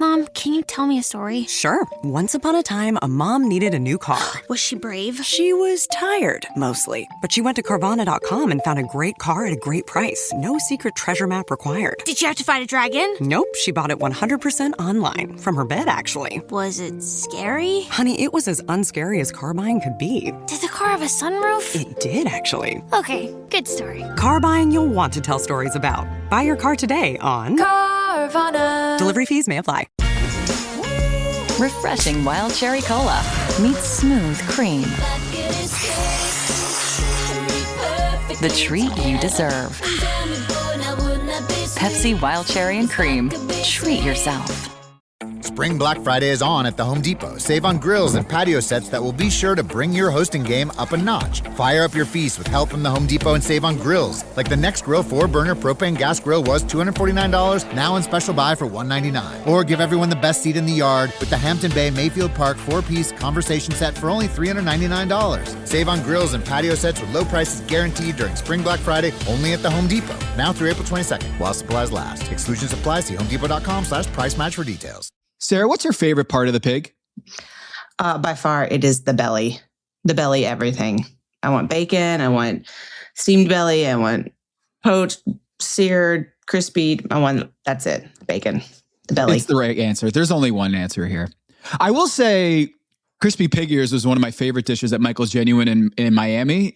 Mom, can you tell me a story? Sure. Once upon a time, a mom needed a new car. Was she brave? She was tired, mostly. But she went to Carvana.com and found a great car at a great price. No secret treasure map required. Did you have to fight a dragon? Nope, she bought it 100% online. From her bed, actually. Was it scary? Honey, it was as unscary as car buying could be. Did the car have a sunroof? It did, actually. Okay, good story. Car buying you'll want to tell stories about. Buy your car today on Carvana. Delivery fees may apply. Refreshing wild cherry cola meets smooth cream. The treat you deserve. Pepsi Wild Cherry and Cream. Treat yourself. Spring Black Friday is on at the Home Depot. Save on grills and patio sets that will be sure to bring your hosting game up a notch. Fire up your feast with help from the Home Depot and save on grills. Like the Next Grill 4-burner propane gas grill was $249, now in special buy for $199. Or give everyone the best seat in the yard with the Hampton Bay Mayfield Park 4-piece conversation set for only $399. Save on grills and patio sets with low prices guaranteed during Spring Black Friday only at the Home Depot. Now through April 22nd, while supplies last. Exclusions apply. See homedepot.com/price match for details. Sarah, what's your favorite part of the pig? By far, it is the belly. The belly, everything. I want bacon. I want steamed belly. I want poached, seared, crispy. That's it. Bacon. The belly. It's the right answer. There's only one answer here. I will say crispy pig ears was one of my favorite dishes at Michael's Genuine in Miami.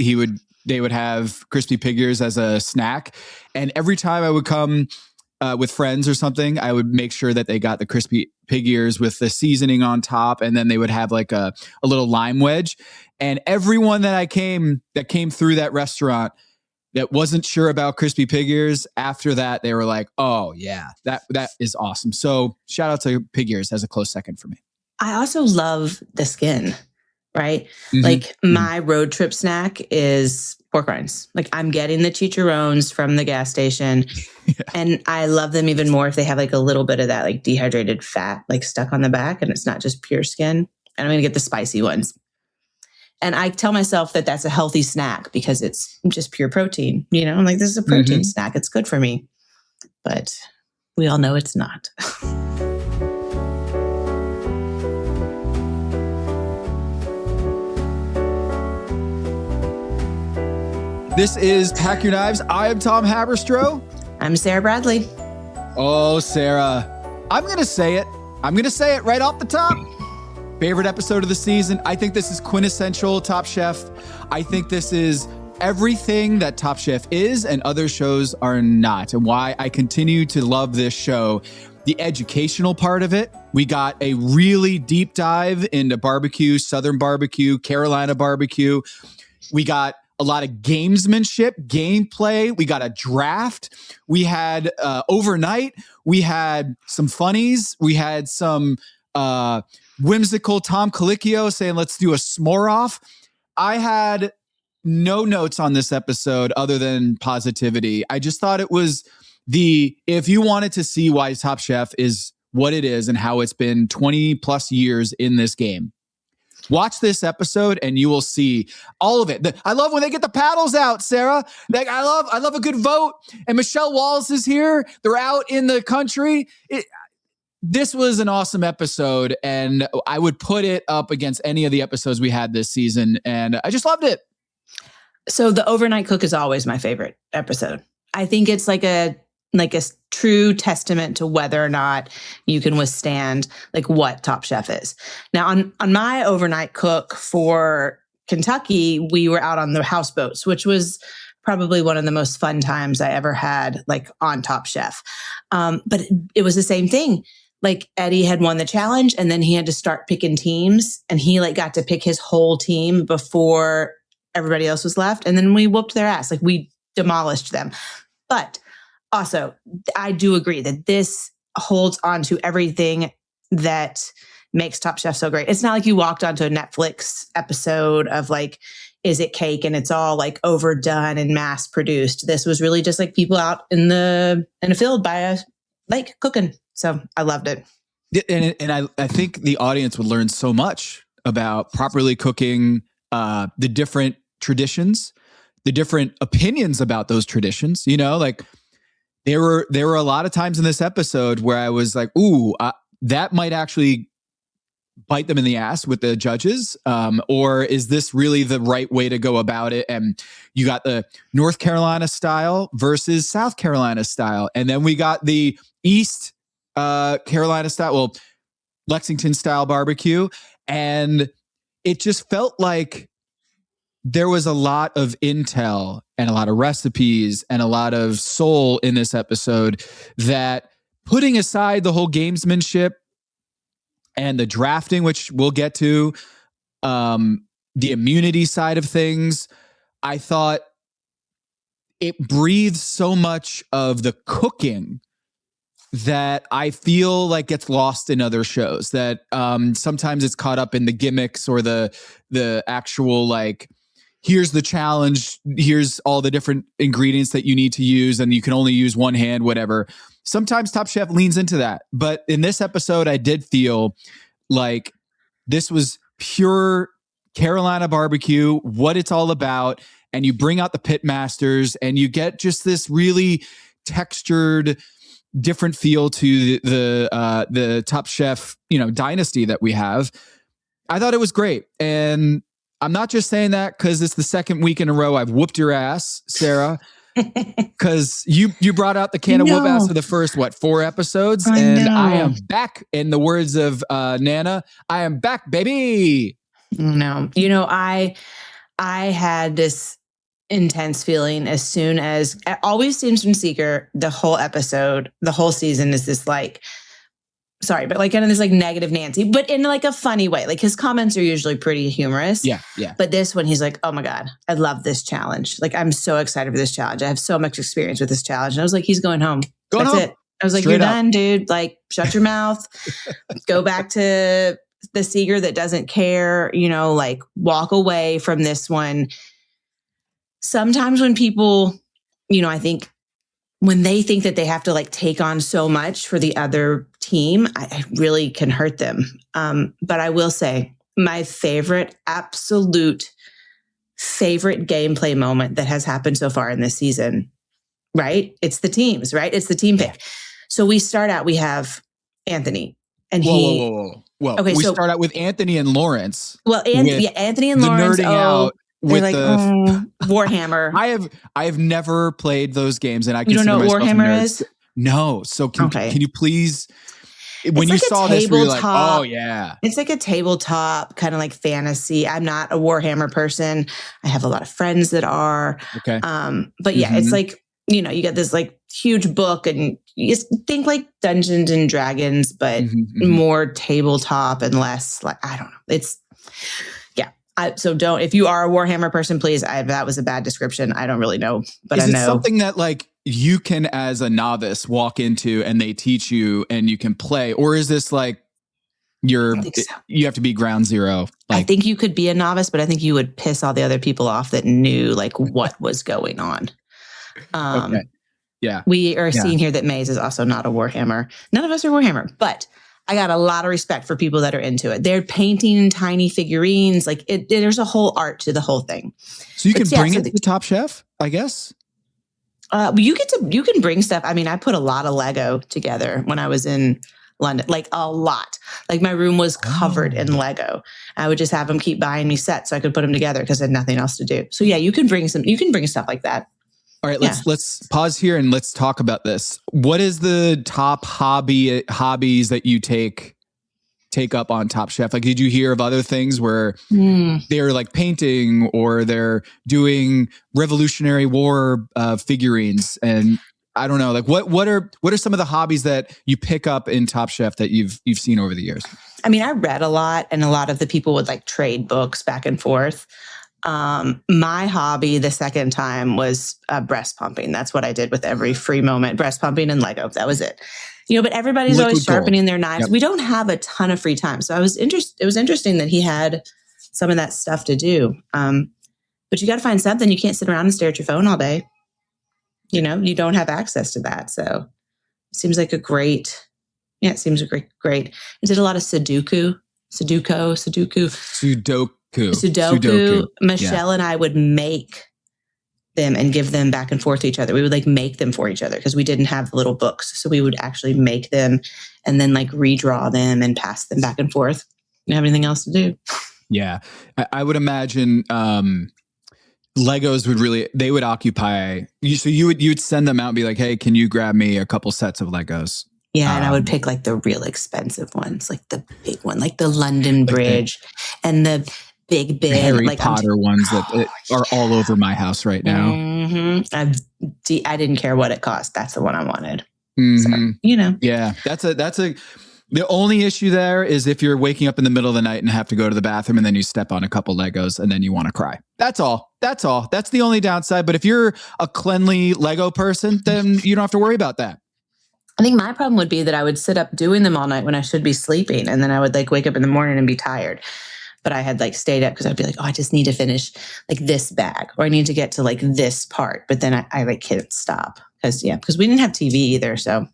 They would have crispy pig ears as a snack. And every time I would come with friends or something, I would make sure that they got the crispy pig ears with the seasoning on top. And then they would have like a little lime wedge. And everyone that came through that restaurant that wasn't sure about crispy pig ears, after that, they were like, oh yeah, that is awesome. So shout out to pig ears as a close second for me. I also love the skin, right? Mm-hmm. Like my road trip snack is pork rinds. Like I'm getting the chicharrones from the gas station and I love them even more if they have like a little bit of that like dehydrated fat like stuck on the back and it's not just pure skin. And I'm going to get the spicy ones. And I tell myself that that's a healthy snack because it's just pure protein. You know, I'm like, this is a protein snack. It's good for me. But we all know it's not. This is Pack Your Knives. I am Tom Haberstroh. I'm Sara Bradley. Oh, Sarah. I'm going to say it. I'm going to say it right off the top. Favorite episode of the season. I think this is quintessential Top Chef. I think this is everything that Top Chef is and other shows are not. And why I continue to love this show. The educational part of it. We got a really deep dive into barbecue, Southern barbecue, Carolina barbecue. We got a lot of gamesmanship, gameplay. We got a draft. We had overnight. We had some funnies. We had some whimsical Tom Colicchio saying, let's do a s'more off. I had no notes on this episode other than positivity. I just thought it was if you wanted to see why Top Chef is what it is and how it's been 20 plus years in this game, watch this episode and you will see all of it. I love when they get the paddles out, Sarah. Like I love a good vote. And Michelle Wallace is here. They're out in the country. This was an awesome episode, and I would put it up against any of the episodes we had this season, and I just loved it. So the overnight cook is always my favorite episode. I think it's like a true testament to whether or not you can withstand like what Top Chef is. Now on my overnight cook for Kentucky, we were out on the houseboats, which was probably one of the most fun times I ever had like on Top Chef. But it was the same thing. Like Eddie had won the challenge and then he had to start picking teams and he like got to pick his whole team before everybody else was left. And then we whooped their ass. Like we demolished them. But also, I do agree that this holds on to everything that makes Top Chef so great. It's not like you walked onto a Netflix episode of like, is it cake? And it's all like overdone and mass produced. This was really just like people out in a field by a lake cooking. So I loved it. And I think the audience would learn so much about properly cooking, the different traditions, the different opinions about those traditions. You know, like there were a lot of times in this episode where I was like, ooh, that might actually bite them in the ass with the judges? Or is this really the right way to go about it? And you got the North Carolina style versus South Carolina style. And then we got the East Carolina style, well, Lexington style barbecue. And it just felt like there was a lot of intel and a lot of recipes and a lot of soul in this episode that, putting aside the whole gamesmanship and the drafting, which we'll get to, the immunity side of things, I thought it breathes so much of the cooking that I feel like gets lost in other shows, that sometimes it's caught up in the gimmicks or the actual, like, here's the challenge, here's all the different ingredients that you need to use, and you can only use one hand, whatever. Sometimes Top Chef leans into that. But in this episode, I did feel like this was pure Carolina barbecue, what it's all about. And you bring out the pit masters and you get just this really textured, different feel to the Top Chef, dynasty that we have. I thought it was great. And I'm not just saying that because it's the second week in a row I've whooped your ass, Sarah. Because you brought out the can of whoop ass for the first 4 episodes, I am back. In the words of Nana, I am back, baby. No, I had this intense feeling as soon as it always seems from Seeker. The whole episode, the whole season is this sorry, but kind of this negative Nancy, but in a funny way. His comments are usually pretty humorous. Yeah. But this one, he's like, oh my God, I love this challenge. I'm so excited for this challenge. I have so much experience with this challenge. And I was like, he's going home. That's it. I was like, you're done, dude. Shut your mouth. Go back to the Seeger that doesn't care, walk away from this one. Sometimes when people, I think when they think that they have to take on so much for the other team, I really can hurt them. But I will say my absolute favorite gameplay moment that has happened so far in this season, right? It's the teams, right? It's the team pick. So we start out, we have Anthony and Whoa. Okay, we start out with Anthony and Lawrence. Well, Anthony and Lawrence. Nerding out. With Warhammer. I have never played those games, and I you don't know what Warhammer is? No. So can you please? When you saw this, were you like, oh yeah, it's like a tabletop kind of fantasy. I'm not a Warhammer person. I have a lot of friends that are. Okay. But yeah, it's you get this huge book, and you just think Dungeons and Dragons, but more tabletop and less I don't know. It's so don't, if you are a Warhammer person, please, that was a bad description. I don't really know, but I know. Is it something that you can, as a novice, walk into and they teach you and you can play? Or is this you have to be ground zero? I think you could be a novice, but I think you would piss all the other people off that knew what was going on. Okay. Yeah. We are seeing here that Maze is also not a Warhammer. None of us are Warhammer, but I got a lot of respect for people that are into it. They're painting tiny figurines. There's a whole art to the whole thing. So you can bring it to the Top Chef, I guess? You can bring stuff. I mean, I put a lot of Lego together when I was in London, a lot. My room was covered in Lego. I would just have them keep buying me sets so I could put them together because I had nothing else to do. So yeah, you can bring stuff like that. All right, let's pause here and let's talk about this. What is the top hobbies that you take up on Top Chef? Did you hear of other things where they're painting or they're doing Revolutionary War figurines? And I don't know, what are some of the hobbies that you pick up in Top Chef that you've seen over the years? I mean, I read a lot, and a lot of the people would trade books back and forth. My hobby the second time was breast pumping. That's what I did with every free moment, breast pumping and Lego. That was it. But everybody's always sharpening their knives. Yep. We don't have a ton of free time. So it was interesting that he had some of that stuff to do. But you got to find something. You can't sit around and stare at your phone all day. You don't have access to that. So it seems like great. I did a lot of Sudoku. Michelle and I would make them and give them back and forth to each other. We would like make them for each other because we didn't have the little books. So we would actually make them and then like redraw them and pass them back and forth. You have anything else to do? Yeah. I would imagine Legos they would occupy you. So you would send them out and be like, hey, can you grab me a couple sets of Legos? Yeah. And I would pick like the real expensive ones, like the big one, like the London Bridge and the big Harry like Potter ones that are all over my house right now. Mm-hmm. I didn't care what it cost. That's the one I wanted. Mm-hmm. So, yeah, the only issue there is if you're waking up in the middle of the night and have to go to the bathroom and then you step on a couple Legos and then you want to cry. That's all. That's the only downside. But if you're a cleanly Lego person, then you don't have to worry about that. I think my problem would be that I would sit up doing them all night when I should be sleeping. And then I would like wake up in the morning and be tired. But I had like stayed up because I'd be like, oh, I just need to finish like this bag or I need to get to like this part. But then I like couldn't stop because we didn't have TV either. So,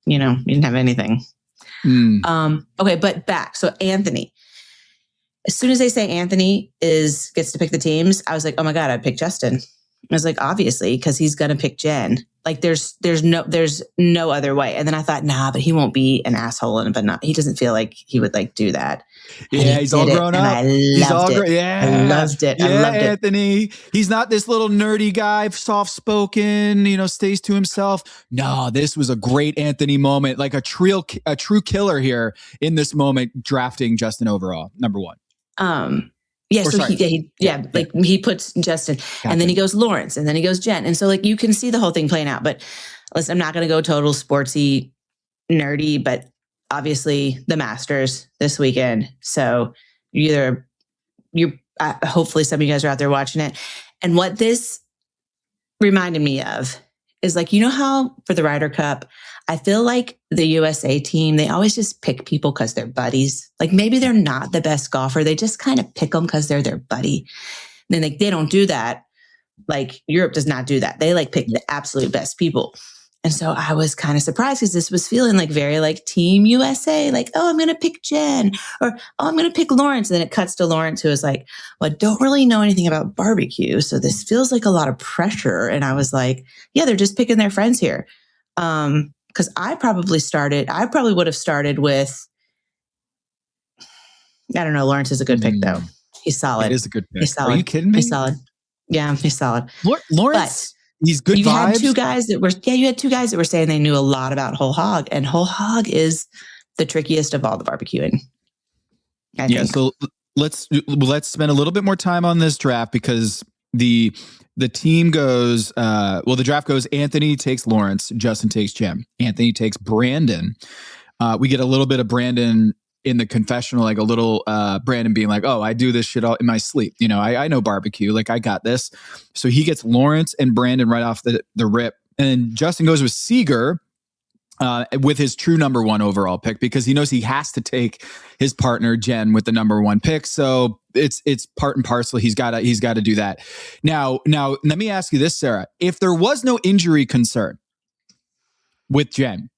we didn't have anything. Okay, but back. So Anthony, as soon as they say Anthony gets to pick the teams, I was like, oh my God, I'd pick Justin. I was like, obviously, because he's going to pick Jen. Like there's no other way. And then I thought, nah, but he won't be an asshole. He doesn't feel like he would like do that. Yeah, he's all grown up. I loved it. Yeah, I loved it. Yeah, I loved it. Anthony. He's not this little nerdy guy, soft spoken, stays to himself. No, this was a great Anthony moment, like a true killer here in this moment, drafting Justin overall, number one. Yeah, so he puts Justin, Gotcha. and then he goes Lawrence, and then he goes Jen, and so like you can see the whole thing playing out. But listen, I'm not going to go total sportsy, nerdy, but obviously the Masters this weekend. So hopefully some of you guys are out there watching it. And what this reminded me of is like, how for the Ryder Cup, I feel like the USA team, they always just pick people because they're buddies. Like maybe they're not the best golfer. They just kind of pick them because they're their buddy. And then they don't do that. Like Europe does not do that. They like pick the absolute best people. And so I was kind of surprised because this was feeling like very like Team USA, like, oh, I'm going to pick Jen or, oh, I'm going to pick Lawrence. And then it cuts to Lawrence, who is like, well, I don't really know anything about barbecue. So this feels like a lot of pressure. And I was like, yeah, they're just picking their friends here. Because I probably would have started with, I don't know, Lawrence is a good pick though. He's solid. It is a good pick. He's solid. Are you kidding me? He's solid. Yeah, he's solid. Lawrence, he's good you vibes. had two guys that were saying they knew a lot about Whole Hog, and Whole Hog is the trickiest of all the barbecuing. I think. So let's spend a little bit more time on this draft because the team goes, the draft goes, Anthony takes Lawrence, Justin takes Jen, Anthony takes Brandon. We get a little bit of Brandon in the confessional, like a little Brandon being like, oh, I do this shit all in my sleep. I know barbecue, like I got this. So he gets Lawrence and Brandon right off the rip. And Justin goes with Seeger with his true number one overall pick because he knows he has to take his partner Jen with the number one pick. So it's part and parcel. He's got to do that. Now, let me ask you this, Sarah. If there was no injury concern with Jen,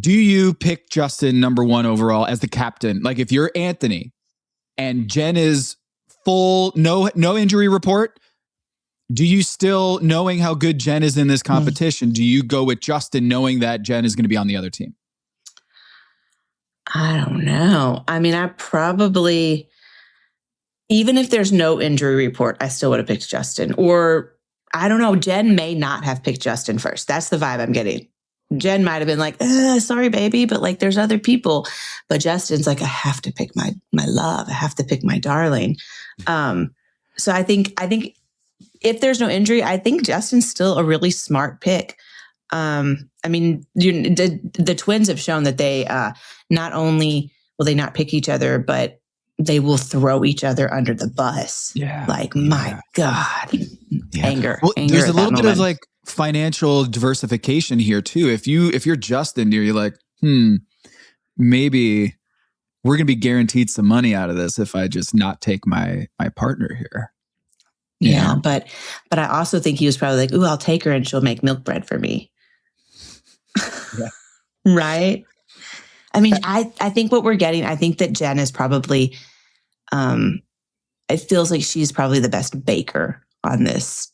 do you pick Justin number one overall as the captain? Like if you're Anthony and Jen is full, no injury report, do you still, knowing how good Jen is in this competition, do you go with Justin knowing that Jen is going to be on the other team? I don't know. I mean, I probably, even if there's no injury report, I still would have picked Justin. Or I don't know, Jen may not have picked Justin first. That's the vibe I'm getting. Jen might have been like, sorry, baby, but like there's other people. But Justin's like, I have to pick my love. I have to pick my darling. So I think if there's no injury, I think Justin's still a really smart pick. I mean, the twins have shown that they not only will they not pick each other, but they will throw each other under the bus. Yeah. Like, my God. Yeah. Anger. Well, anger there's a little bit moment. of like financial diversification here too. If you're Justin, you're like, maybe we're going to be guaranteed some money out of this if I just not take my partner here. Yeah. But I also think he was probably like, ooh, I'll take her and she'll make milk bread for me. Yeah. Right. I mean, I think what we're getting, I think that Jen is probably, it feels like she's probably the best baker on this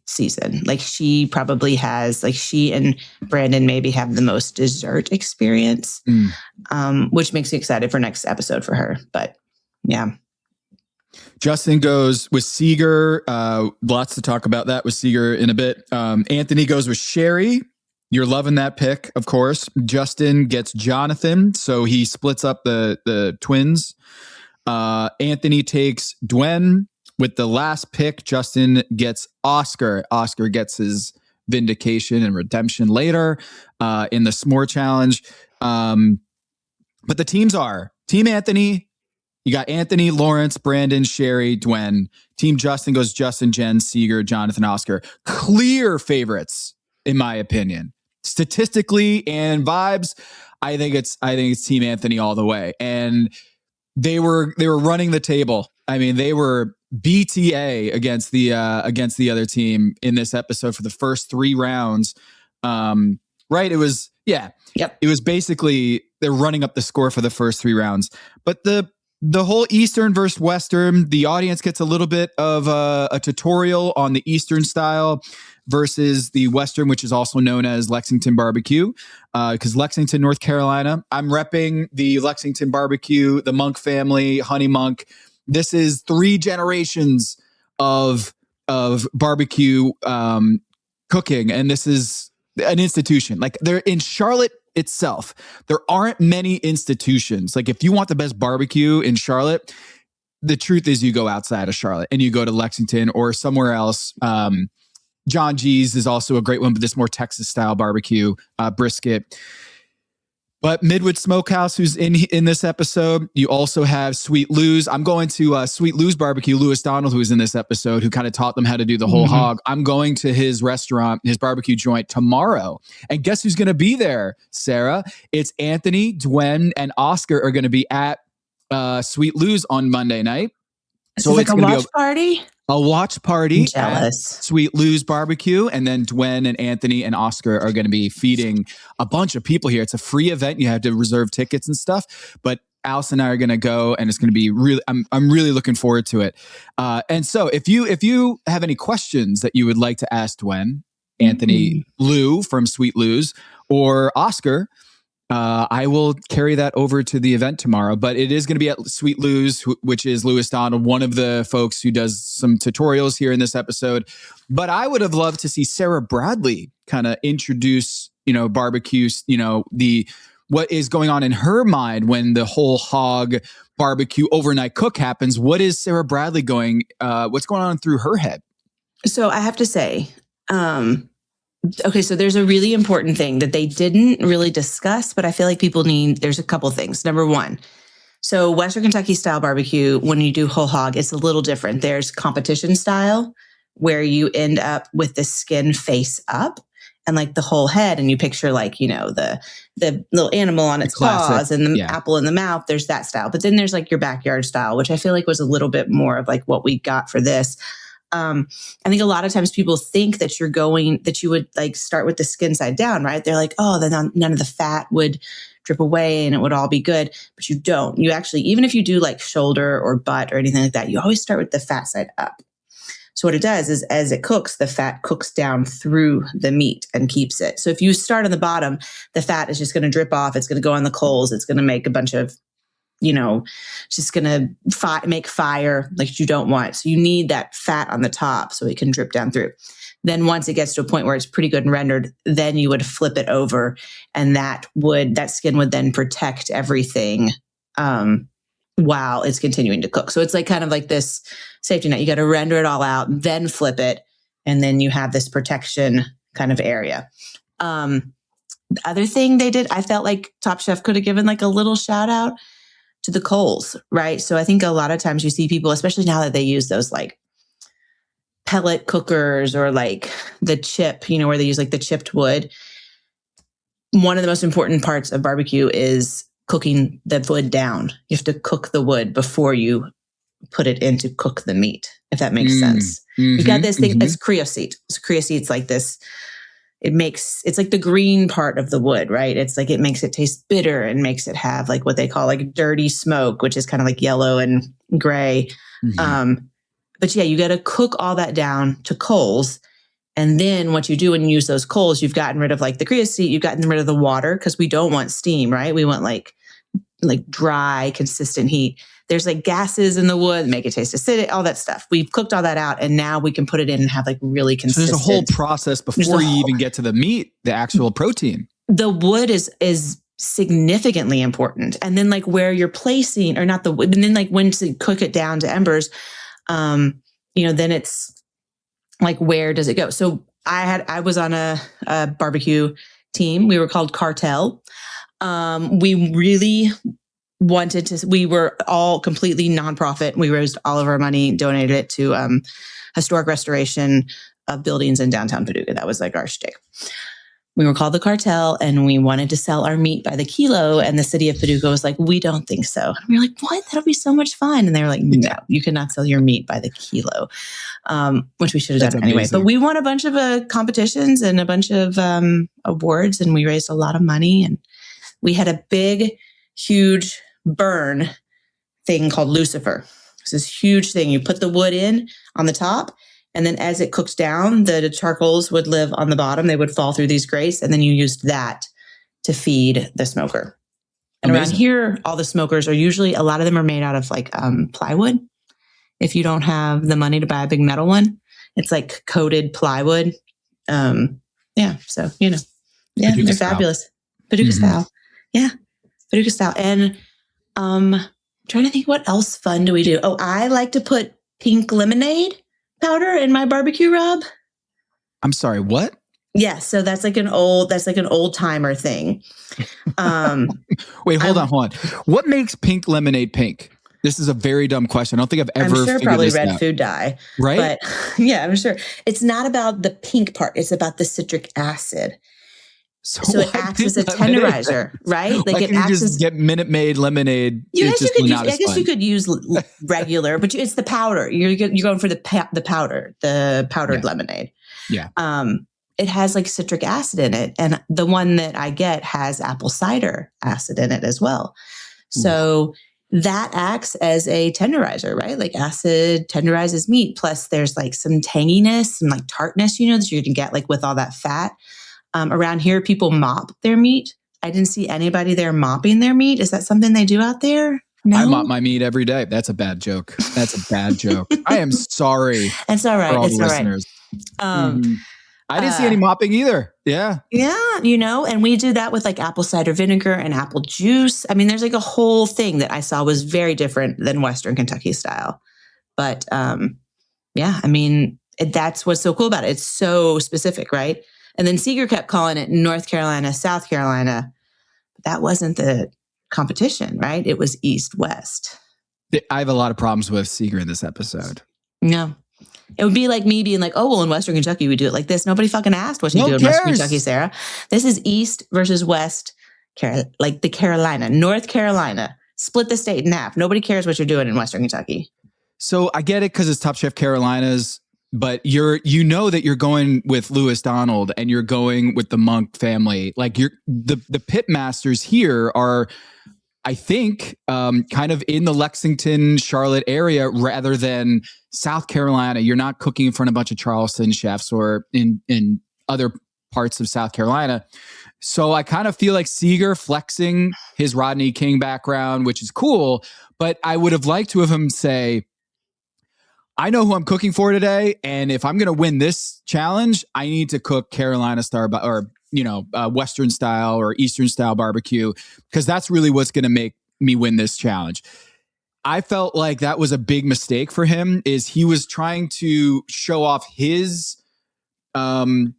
season. Like she probably has, like she and Brandon maybe have the most dessert experience, which makes me excited for next episode for her. But yeah. Justin goes with Seeger. Lots to talk about that with Seeger in a bit. Anthony goes with Sherry. You're loving that pick, of course. Justin gets Jonathan, so he splits up the twins. Anthony takes Dwen. With the last pick, Justin gets Oscar. Oscar gets his vindication and redemption later in the S'more Challenge. But the teams are Team Anthony. You got Anthony, Lawrence, Brandon, Sherry, Dwen. Team Justin goes Justin, Jen, Seeger, Jonathan, Oscar. Clear favorites, in my opinion. Statistically and vibes, I think it's Team Anthony all the way. And they were running the table. I mean, they were BTA against the other team in this episode for the first 3 rounds. Right? It was, yeah. Yep. It was basically they're running up the score for the first 3 rounds. But the whole Eastern versus Western, the audience gets a little bit of a tutorial on the Eastern style versus the Western, which is also known as Lexington barbecue. Because Lexington, North Carolina, I'm repping the Lexington barbecue, the Monk family, Honey Monk. This is 3 generations of barbecue cooking, and this is an institution. Like they're in Charlotte itself, there aren't many institutions. Like if you want the best barbecue in Charlotte, the truth is you go outside of Charlotte and you go to Lexington or somewhere else. John G's is also a great one, but this more Texas style barbecue, brisket. But Midwood Smokehouse, who's in this episode, you also have Sweet Lou's. I'm going to Sweet Lou's Barbecue. Lewis Donald, who's in this episode, who kind of taught them how to do the whole hog. I'm going to his restaurant, his barbecue joint tomorrow. And guess who's going to be there, Sarah? It's Anthony, Dwen, and Oscar are going to be at Sweet Lou's on Monday night. So it's like a watch party? A watch party at Sweet Lou's Barbecue, and then Dwen and Anthony and Oscar are going to be feeding a bunch of people here. It's a free event. You have to reserve tickets and stuff, but Alice and I are going to go, and it's going to be really. I'm really looking forward to it. And so, if you have any questions that you would like to ask Dwen, Anthony, Lou from Sweet Lou's, or Oscar, I will carry that over to the event tomorrow, but it is going to be at Sweet Lou's, which is Lewis Donald, one of the folks who does some tutorials here in this episode. But I would have loved to see Sara Bradley kind of introduce, barbecue, what is going on in her mind when the Whole Hog barbecue overnight cook happens. What is Sara Bradley what's going on through her head? So I have to say, okay, so there's a really important thing that they didn't really discuss, but I feel like there's a couple things. Number one, so Western Kentucky style barbecue, when you do Whole Hog, it's a little different. There's competition style where you end up with the skin face up and like the whole head, and you picture the little animal on its paws and the apple in the mouth. There's that style. But then there's like your backyard style, which I feel like was a little bit more of like what we got for this. I think a lot of times people think that you would like start with the skin side down, right? They're like, oh, then none of the fat would drip away and it would all be good. But you don't. You actually, even if you do like shoulder or butt or anything like that, you always start with the fat side up. So what it does is as it cooks, the fat cooks down through the meat and keeps it. So if you start on the bottom, the fat is just going to drip off. It's going to go on the coals. It's going to make a bunch of just going to make fire like you don't want. So you need that fat on the top so it can drip down through. Then once it gets to a point where it's pretty good and rendered, then you would flip it over, and that skin would then protect everything while it's continuing to cook. So it's like kind of like this safety net. You got to render it all out, then flip it, and then you have this protection kind of area. The other thing they did, I felt like Top Chef could have given like a little shout out to the coals, right? So I think a lot of times you see people, especially now that they use those like pellet cookers or like the chip, where they use like the chipped wood. One of the most important parts of barbecue is cooking the wood down. You have to cook the wood before you put it in to cook the meat, if that makes sense. You got this thing, it's creosote. So creosote's like this. It's like the green part of the wood, right? It's like it makes it taste bitter and makes it have like what they call like dirty smoke, which is kind of like yellow and gray. But yeah, you got to cook all that down to coals. And then what you do when you use those coals, you've gotten rid of like the creosote, you've gotten rid of the water because we don't want steam, right? We want like dry, consistent heat. There's like gases in the wood, make it taste acidic, all that stuff. We've cooked all that out and now we can put it in and have like really consistent. So there's a whole process before you even get to the meat, the actual protein. The wood is significantly important. And then like where you're placing, or not the wood, and then like when to cook it down to embers, then it's like, where does it go? So I was on a barbecue team. We were called Cartel. We really wanted to, we were all completely nonprofit. We raised all of our money, donated it to historic restoration of buildings in downtown Paducah. That was like our shtick. We were called the Cartel and we wanted to sell our meat by the kilo. And the city of Paducah was like, we don't think so. And we were like, what? That'll be so much fun. And they were like, no, you cannot sell your meat by the kilo, which we should have done anyway. But we won a bunch of competitions and a bunch of awards, and we raised a lot of money. And we had a big, huge burn thing called Lucifer. It's this huge thing. You put the wood in on the top, and then as it cooks down, the charcoals would live on the bottom. They would fall through these grates, and then you used that to feed the smoker. And around here, all the smokers are usually, a lot of them are made out of like plywood. If you don't have the money to buy a big metal one, it's like coated plywood. So, Paducah they're style. Fabulous. Paducah style. Yeah, Paducah style. And trying to think, what else fun do we do? Oh, I like to put pink lemonade powder in my barbecue rub. I'm sorry, what? Yeah, so that's like an old timer thing. Wait, hold on. What makes pink lemonade pink? This is a very dumb question. I don't think I've ever figured probably this red out. Food dye. Right? But yeah, I'm sure. It's not about the pink part. It's about the citric acid. So it acts as a tenderizer, right? Like why it can't you acts just as get Minute Maid lemonade. I guess you could use regular, but it's the powder. You're going for the powder, the powdered lemonade. Yeah. It has like citric acid in it, and the one that I get has apple cider acid in it as well. So that acts as a tenderizer, right? Like acid tenderizes meat. Plus, there's like some tanginess, some like tartness, that you can get like with all that fat. Around here, people mop their meat. I didn't see anybody there mopping their meat. Is that something they do out there? No? I mop my meat every day. That's a bad joke. I am sorry. It's all right. It's all right. I didn't see any mopping either. Yeah. Yeah. And we do that with like apple cider vinegar and apple juice. I mean, there's like a whole thing that I saw was very different than Western Kentucky style. But that's what's so cool about it. It's so specific, right? And then Seeger kept calling it North Carolina, South Carolina. But that wasn't the competition, right? It was East-West. I have a lot of problems with Seeger in this episode. No. It would be like me being like, oh, well, in Western Kentucky, we do it like this. Nobody fucking asked what you do in Western Kentucky, Sarah. This is East versus West, like the Carolina. North Carolina. Split the state in half. Nobody cares what you're doing in Western Kentucky. So I get it because it's Top Chef Carolinas. But that you're going with Lewis Donald and you're going with the Monk family. Like the pit masters here are, I think, kind of in the Lexington, Charlotte area rather than South Carolina. You're not cooking in front of a bunch of Charleston chefs or in other parts of South Carolina. So I kind of feel like Seeger flexing his Rodney King background, which is cool. But I would have liked to have him say, I know who I'm cooking for today, and if I'm going to win this challenge, I need to cook Carolina style or Western style or Eastern style barbecue because that's really what's going to make me win this challenge. I felt like that was a big mistake for him. Is he was trying to show off his like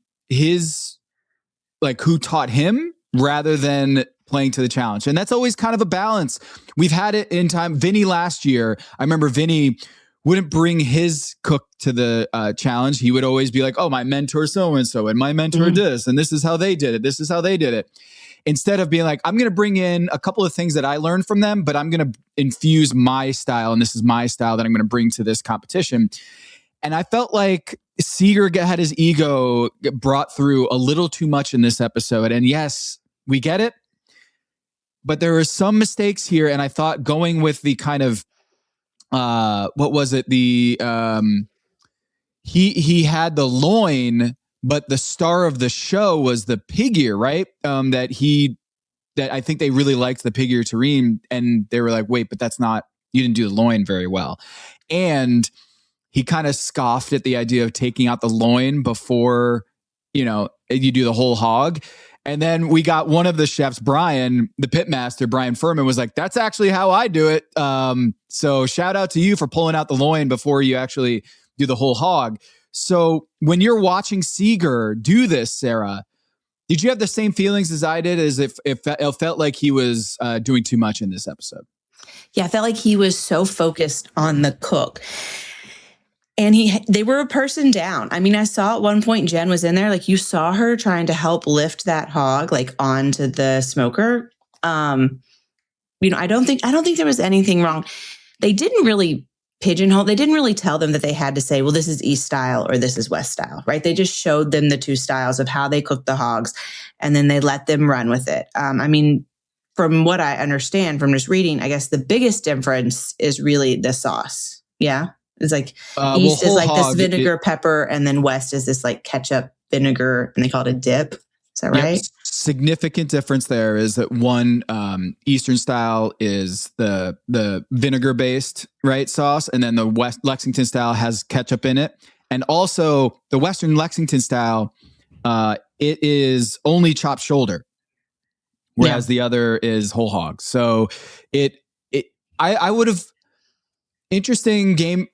who taught him rather than playing to the challenge, and that's always kind of a balance. We've had it in time. Vinny last year, I remember Vinny wouldn't bring his cook to the challenge. He would always be like, oh, my mentor so-and-so and my mentor this, and this is how they did it. This is how they did it. Instead of being like, I'm going to bring in a couple of things that I learned from them, but I'm going to infuse my style, and this is my style that I'm going to bring to this competition. And I felt like Seeger had his ego brought through a little too much in this episode. And yes, we get it, but there were some mistakes here, and I thought going with the kind of what was it? He had the loin, but the star of the show was the pig ear, right? That I think they really liked the pig ear terrine, and they were like, wait, but you didn't do the loin very well. And he kind of scoffed at the idea of taking out the loin before, you do the whole hog. And then we got one of the chefs, Brian, the pitmaster, Brian Furman, was like, that's actually how I do it. So shout out to you for pulling out the loin before you actually do the whole hog. So when you're watching Seeger do this, Sara, did you have the same feelings as I did, as if it felt like he was doing too much in this episode? Yeah, I felt like he was so focused on the cook. And they were a person down. I mean, I saw at one point Jen was in there, like you saw her trying to help lift that hog like onto the smoker. I don't think there was anything wrong. They didn't really pigeonhole. They didn't really tell them that they had to say, well, this is East style or this is West style, right? They just showed them the two styles of how they cook the hogs, and then they let them run with it. I mean, from what I understand from just reading, I guess the biggest difference is really the sauce. Yeah. It's like East is like this vinegar pepper, and then West is this like ketchup vinegar, and they call it a dip. Is that right? Significant difference there is that one Eastern style is the vinegar based sauce, and then the West Lexington style has ketchup in it, and also the Western Lexington style it is only chopped shoulder, whereas the other is whole hog. So I would have interesting game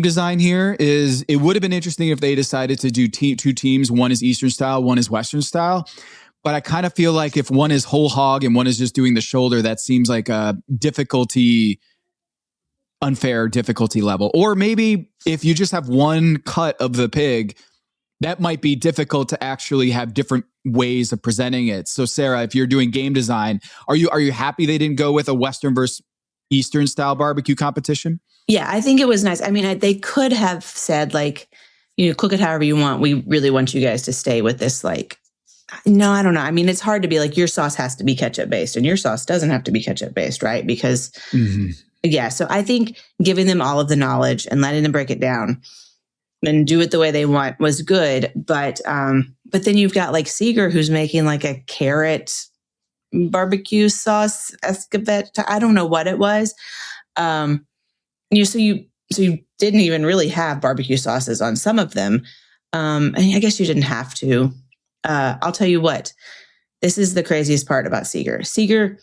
design here is it would have been interesting if they decided to do two teams. One is Eastern style, one is Western style. But I kind of feel like if one is whole hog and one is just doing the shoulder, that seems like a unfair difficulty level. Or maybe if you just have one cut of the pig, that might be difficult to actually have different ways of presenting it. So Sara, if you're doing game design, are you happy they didn't go with a Western versus Eastern style barbecue competition? Yeah, I think it was nice. I mean, they could have said like, cook it however you want. We really want you guys to stay with this. Like, no, I don't know. I mean, it's hard to be like, your sauce has to be ketchup based and your sauce doesn't have to be ketchup based, right? Because so I think giving them all of the knowledge and letting them break it down and do it the way they want was good. But then you've got like Seeger, who's making like a carrot barbecue sauce escabette. I don't know what it was. So you didn't even really have barbecue sauces on some of them. And I guess you didn't have to. I'll tell you what, this is the craziest part about Seeger. Seeger,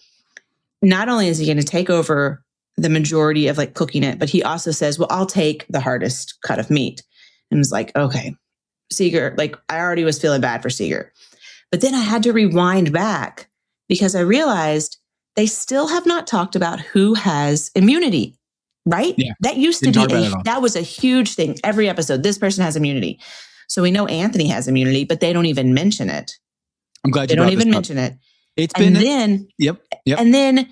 not only is he going to take over the majority of like cooking it, but he also says, well, I'll take the hardest cut of meat. And was like, okay, Seeger, like I already was feeling bad for Seeger. But then I had to rewind back because I realized they still have not talked about who has immunity, right? Yeah. That used to be, that was a huge thing. Every episode, this person has immunity. So we know Anthony has immunity, but they don't even mention it. I'm glad they don't even mention it. And then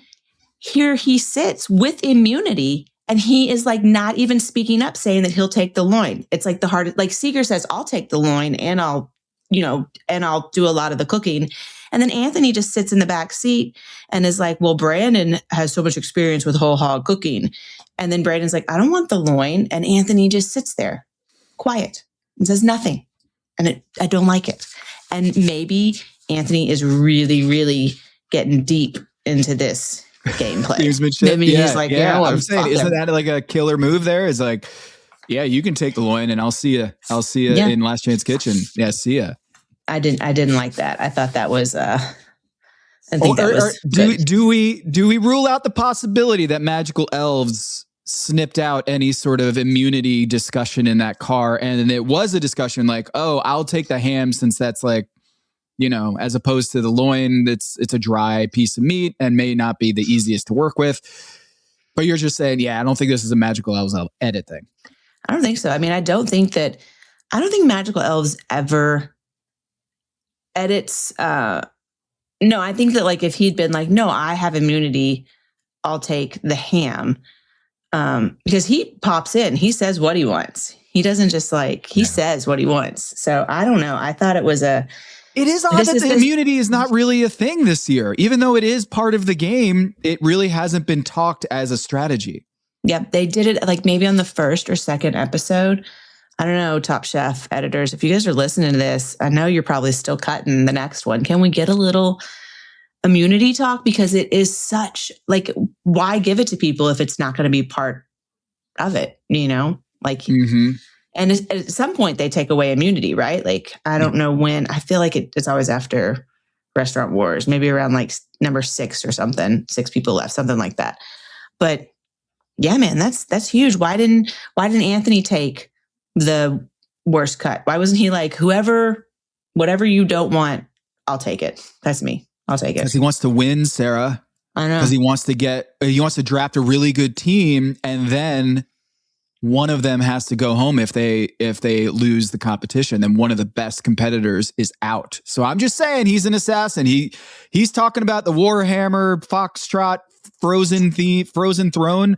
here he sits with immunity, and he is like not even speaking up, saying that he'll take the loin. It's like the hardest, like Seeger says, I'll take the loin and I'll do a lot of the cooking. And then Anthony just sits in the back seat and is like, well, Brandon has so much experience with whole hog cooking. And then Brandon's like, I don't want the loin. And Anthony just sits there quiet and says nothing. And I don't like it. And maybe Anthony is really, really getting deep into this gameplay. Maybe he's like, I'm saying, isn't that like a killer move there? Is like, yeah, you can take the loin and I'll see you in Last Chance Kitchen. Yeah, see ya. I didn't like that. I thought that was do we rule out the possibility that magical elves snipped out any sort of immunity discussion in that car, and it was a discussion like, oh, I'll take the ham since that's like, as opposed to the loin, it's a dry piece of meat and may not be the easiest to work with. But you're just saying, yeah, I don't think this is a magical elves edit thing. I don't think so. I mean, I don't think magical elves ever edits. No, I think that like if he'd been like, no, I have immunity, I'll take the ham. Because he pops in, he says what he wants. He doesn't just like, he says what he wants. So I don't know. I thought it was it is odd that the immunity is not really a thing this year. Even though it is part of the game, it really hasn't been talked as a strategy. Yep. They did it like maybe on the first or second episode. I don't know, Top Chef editors, if you guys are listening to this, I know you're probably still cutting the next one. Can we get a little immunity talk? Because it is such, like, why give it to people if it's not going to be part of it, you know? Like, and at some point they take away immunity, right? Like, I don't know when. I feel like it's always after Restaurant Wars, maybe around like number 6 or something. 6 people left, something like that. But yeah, man, that's huge. Why didn't Anthony take the worst cut? Why wasn't he like, whatever you don't want, I'll take it. That's me. I'll take it. Because he wants to win, Sarah. I know. Because he wants to draft a really good team, and then one of them has to go home if they lose the competition. Then one of the best competitors is out. So I'm just saying, he's an assassin. He's talking about the Warhammer Foxtrot Frozen Throne.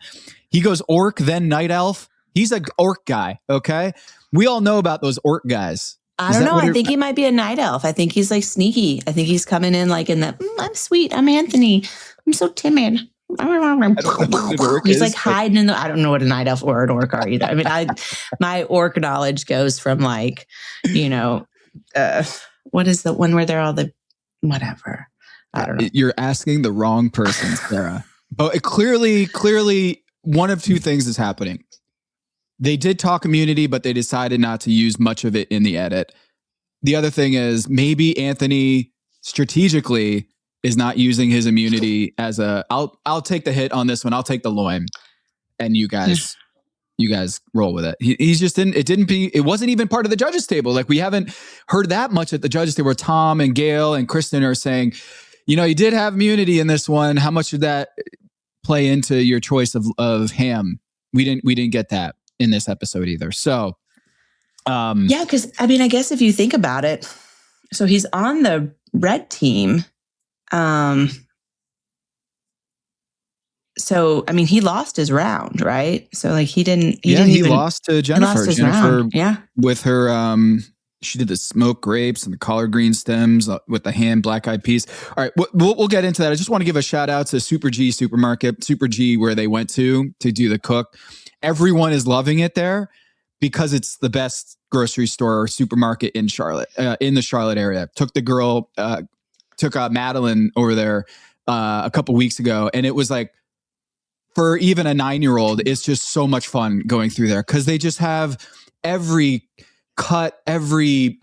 He goes orc, then night elf. He's an orc guy. Okay, we all know about those orc guys. I don't know. I think he might be a night elf. I think he's like sneaky. I think he's coming in like in the, I'm sweet. I'm Anthony. I'm so timid. He's like hiding in the, I don't know what a night elf or an orc are either. I mean, my orc knowledge goes from like, you know, what is the one where they're all the, whatever. I don't know. You're asking the wrong person, Sarah. But clearly one of two things is happening. They did talk immunity, but they decided not to use much of it in the edit. The other thing is maybe Anthony strategically is not using his immunity as I'll take the hit on this one. I'll take the loin, and you guys roll with it. He's just it wasn't even part of the judges table. Like, we haven't heard that much at the judges table where Tom and Gail and Kristen are saying, you know, you did have immunity in this one. How much did that play into your choice of ham? We didn't get that in this episode either. So, yeah, because I mean, I guess if you think about it, so he's on the red team. So I mean, he lost his round, right? So like he lost to Jennifer. Round. Yeah, with her, she did the smoked grapes and the collard green stems with the ham black eyed peas. All right, we'll get into that. I just want to give a shout out to Super G Supermarket, Super G, where they went to do the cook. Everyone is loving it there because it's the best grocery store or supermarket in Charlotte, in the Charlotte area. Took Madeline over there a couple weeks ago, and it was like, for even a 9-year-old, it's just so much fun going through there because they just have every cut, every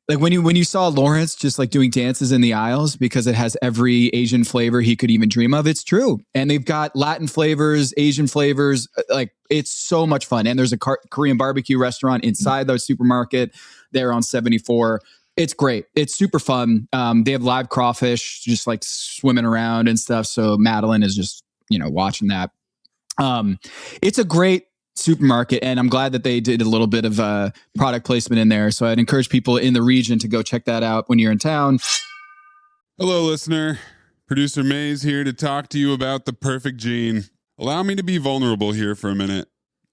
like when you saw Lawrence just like doing dances in the aisles because it has every Asian flavor he could even dream of. It's true. And they've got Latin flavors, Asian flavors. Like, it's so much fun. And there's a Korean barbecue restaurant inside the supermarket there on 74. It's great. It's super fun. They have live crawfish just like swimming around and stuff. So Madeline is just, you know, watching that. It's a great supermarket, and I'm glad that they did a little bit of product placement in there. So I'd encourage people in the region to go check that out when you're in town. Hello, listener. Producer Mays here to talk to you about the perfect gene. Allow me to be vulnerable here for a minute.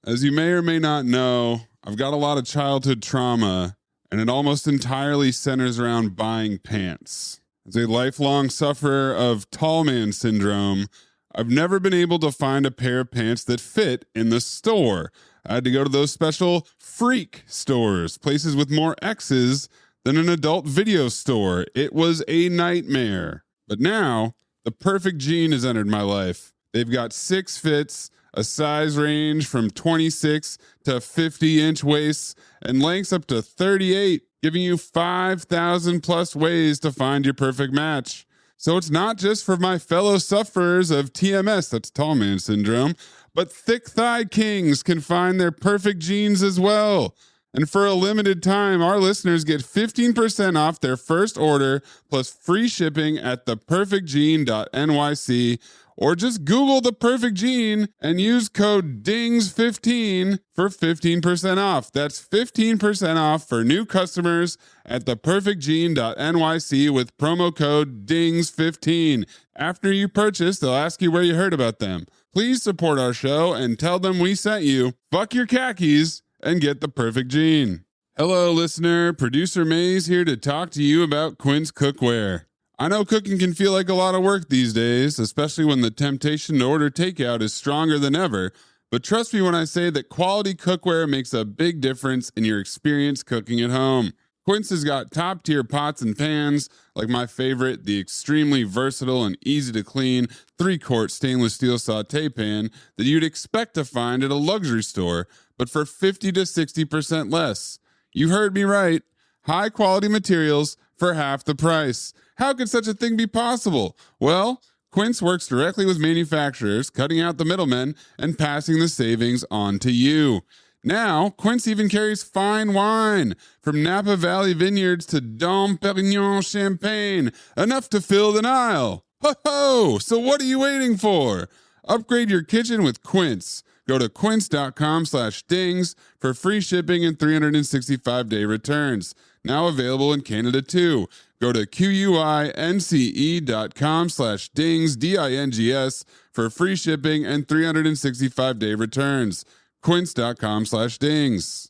As you may or may not know, I've got a lot of childhood trauma, and it almost entirely centers around buying pants. As a lifelong sufferer of tall man syndrome, I've never been able to find a pair of pants that fit in the store. I had to go to those special freak stores, places with more X's than an adult video store. It was a nightmare. But now, the perfect gene has entered my life. They've got 6 fits, a size range from 26 to 50-inch waists, and lengths up to 38, giving you 5,000 plus ways to find your perfect match. So it's not just for my fellow sufferers of TMS, that's tall man syndrome, but thick thigh kings can find their perfect jeans as well. And for a limited time, our listeners get 15% off their first order plus free shipping at theperfectgene.nyc, or just Google The Perfect Gene and use code DINGS15 for 15% off. That's 15% off for new customers at theperfectgene.nyc with promo code DINGS15. After you purchase, they'll ask you where you heard about them. Please support our show and tell them we sent you. Fuck your khakis and get the perfect gene. Hello, listener. Producer Mays here to talk to you about Quinn's Cookware. I know cooking can feel like a lot of work these days, especially when the temptation to order takeout is stronger than ever. But trust me when I say that quality cookware makes a big difference in your experience cooking at home. Quince has got top-tier pots and pans, like my favorite, the extremely versatile and easy-to-clean 3-quart stainless steel sauté pan that you'd expect to find at a luxury store, but for 50 to 60% less. You heard me right. High-quality materials for half the price. How could such a thing be possible? Well, Quince works directly with manufacturers, cutting out the middlemen and passing the savings on to you. Now, Quince even carries fine wine, from Napa Valley vineyards to Dom Perignon Champagne, enough to fill the Nile. Ho ho! So what are you waiting for? Upgrade your kitchen with Quince. Go to quince.com/dings for free shipping and 365-day returns. Now available in Canada too. Go to quince.com/dings, DINGS, for free shipping and 365-day returns. Quince.com/dings.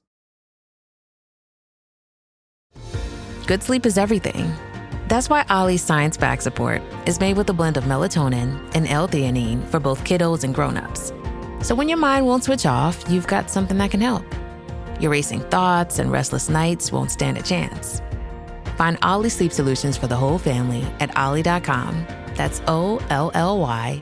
Good sleep is everything. That's why Ollie's Science Back Support is made with a blend of melatonin and L-theanine for both kiddos and grown-ups. So when your mind won't switch off, you've got something that can help. Your racing thoughts and restless nights won't stand a chance. Find Ollie sleep solutions for the whole family at ollie.com. That's OLLY.com.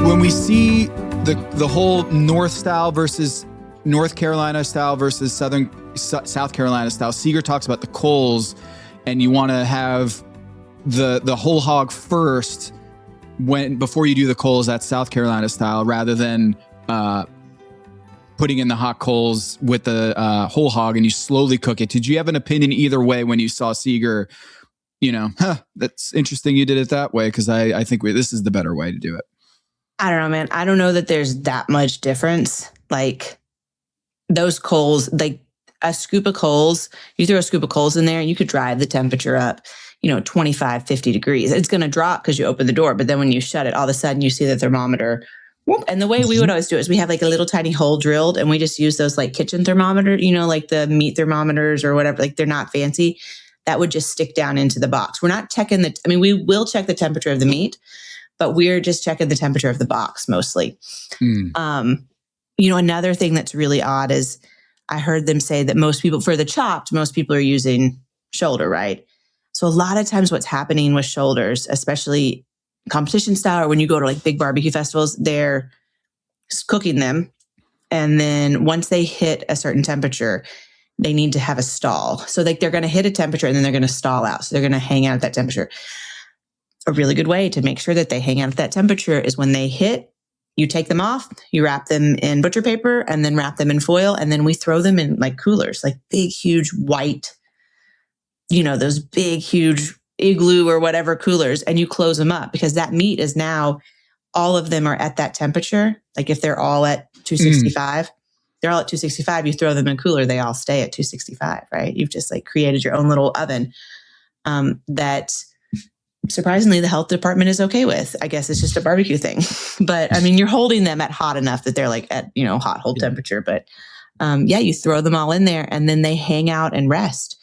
When we see the whole North style versus North Carolina style versus South Carolina style, Seeger talks about the Coles, and you want to have the whole hog first before you do the Coles. That's South Carolina style, rather than putting in the hot coals with the whole hog and you slowly cook it. Did you have an opinion either way when you saw Seeger? That's interesting you did it that way, because I think this is the better way to do it. I don't know, man. I don't know that there's that much difference. Like those coals, like a scoop of coals, you throw a scoop of coals in there, you could drive the temperature up, 25, 50 degrees. It's going to drop because you open the door. But then when you shut it, all of a sudden you see the thermometer. Whoop, and the way we would always do it is we have like a little tiny hole drilled, and we just use those like kitchen thermometer, like the meat thermometers or whatever. Like they're not fancy. That would just stick down into the box. We're not checking we will check the temperature of the meat, but we're just checking the temperature of the box mostly. Another thing that's really odd is I heard them say that most people, for the chopped, most people are using shoulder, right? So a lot of times what's happening with shoulders, especially competition style, or when you go to like big barbecue festivals, they're cooking them. And then once they hit a certain temperature, they need to have a stall. So like they're going to hit a temperature and then they're going to stall out. So they're going to hang out at that temperature. A really good way to make sure that they hang out at that temperature is when they hit, you take them off, you wrap them in butcher paper and then wrap them in foil. And then we throw them in like coolers, like big, huge white, those big, huge igloo or whatever coolers. And you close them up, because that meat is now, all of them are at that temperature. Like if they're all at 265, they're all at 265, you throw them in cooler, they all stay at 265, right? You've just like created your own little oven that surprisingly the health department is okay with. I guess it's just a barbecue thing. But you're holding them at hot enough that they're like at, hot hold temperature. But you throw them all in there and then they hang out and rest.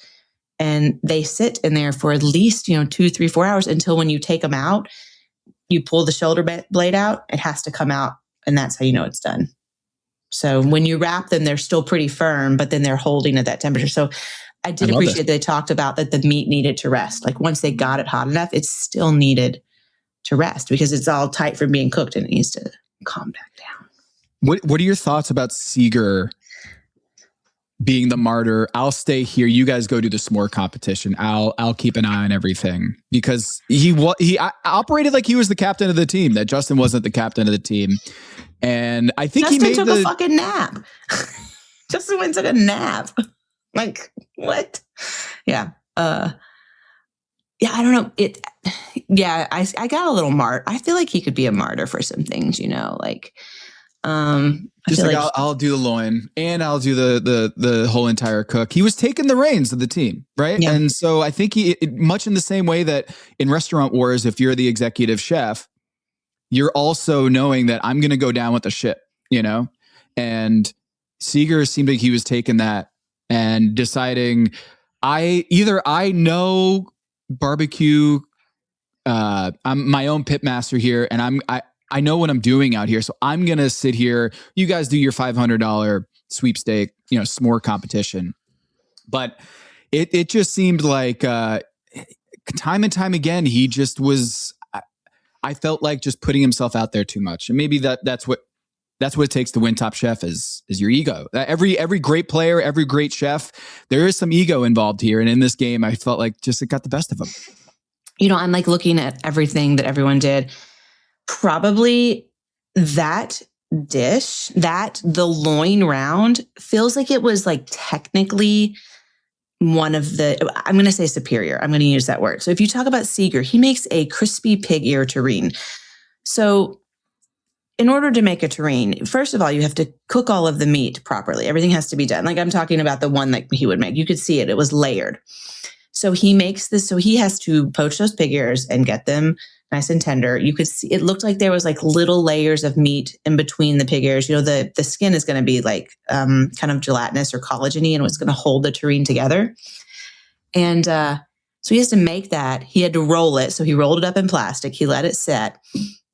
And they sit in there for at least, 2, 3, 4 hours, until when you take them out, you pull the shoulder blade out, it has to come out. And that's how you know it's done. So when you wrap them, they're still pretty firm, but then they're holding at that temperature. So I did appreciate that they talked about that the meat needed to rest. Like once they got it hot enough, it still needed to rest because it's all tight from being cooked and it needs to calm back down. What are your thoughts about Seeger being the martyr? I'll stay here. You guys go do the s'more competition. I'll keep an eye on everything, because he operated like he was the captain of the team, that Justin wasn't the captain of the team. And I think Justin took a fucking nap. Justin went and took a nap. Like, what? Yeah. I don't know. I got a little I feel like he could be a martyr for some things, I'll do the loin and I'll do the whole entire cook. He was taking the reins of the team, right? Yeah. And so I think much in the same way that in Restaurant Wars, if you're the executive chef, you're also knowing that I'm going to go down with the ship, and Seeger seemed like he was taking that and deciding I know barbecue. I'm my own pit master here, and I know what I'm doing out here. So I'm going to sit here. You guys do your $500 sweepstake, s'more competition. But it just seemed like time and time again, he just was, I felt like just putting himself out there too much. And maybe that's what it takes to win Top Chef is your ego. Every great player, every great chef, there is some ego involved here. And in this game, I felt like just it got the best of him. I'm like looking at everything that everyone did. Probably that dish, the loin round feels like it was like technically one of the, I'm going to say superior. I'm going to use that word. So if you talk about Seeger, he makes a crispy pig ear terrine. So in order to make a terrine, first of all, you have to cook all of the meat properly. Everything has to be done. Like I'm talking about the one that he would make. You could see it. It was layered. So he makes this. So he has to poach those pig ears and get them nice and tender. You could see, it looked like there was like little layers of meat in between the pig ears. The skin is going to be like kind of gelatinous or collagen-y, and it's going to hold the terrine together. And so he has to make that. He had to roll it. So he rolled it up in plastic. He let it set.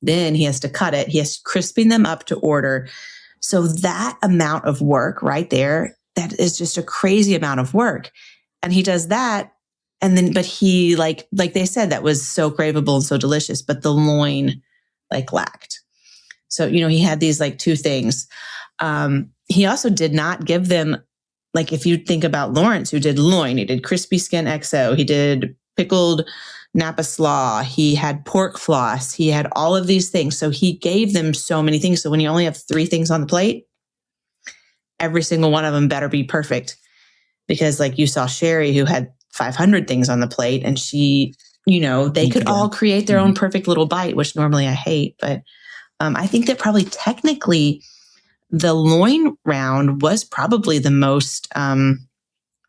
Then he has to cut it. He has crisping them up to order. So that amount of work right there, that is just a crazy amount of work. And he does that. And then, but he like they said, that was so craveable and so delicious, but the loin lacked. So, he had these two things. He also did not give them, if you think about Lawrence, who did loin, he did crispy skin XO, he did pickled Napa slaw, he had pork floss, he had all of these things. So he gave them so many things. So when you only have 3 things on the plate, every single one of them better be perfect. Because you saw Sherry, who had 500 things on the plate, and she, they could all create their own perfect little bite, which normally I hate. But I think that probably technically the loin round was probably the most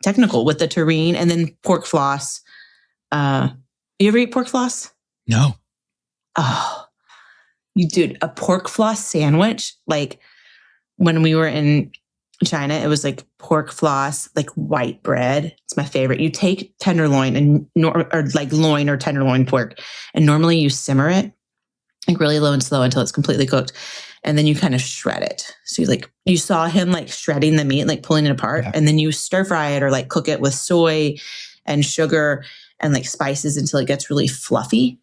technical with the terrine, and then pork floss. You ever eat pork floss? No. Oh, you did a pork floss sandwich. When we were in China, it was pork floss, white bread. It's my favorite. You take tenderloin loin or tenderloin pork, and normally you simmer it really low and slow until it's completely cooked, and then you kind of shred it. So you saw him shredding the meat, pulling it apart, and then you stir fry it or cook it with soy and sugar and spices until it gets really fluffy.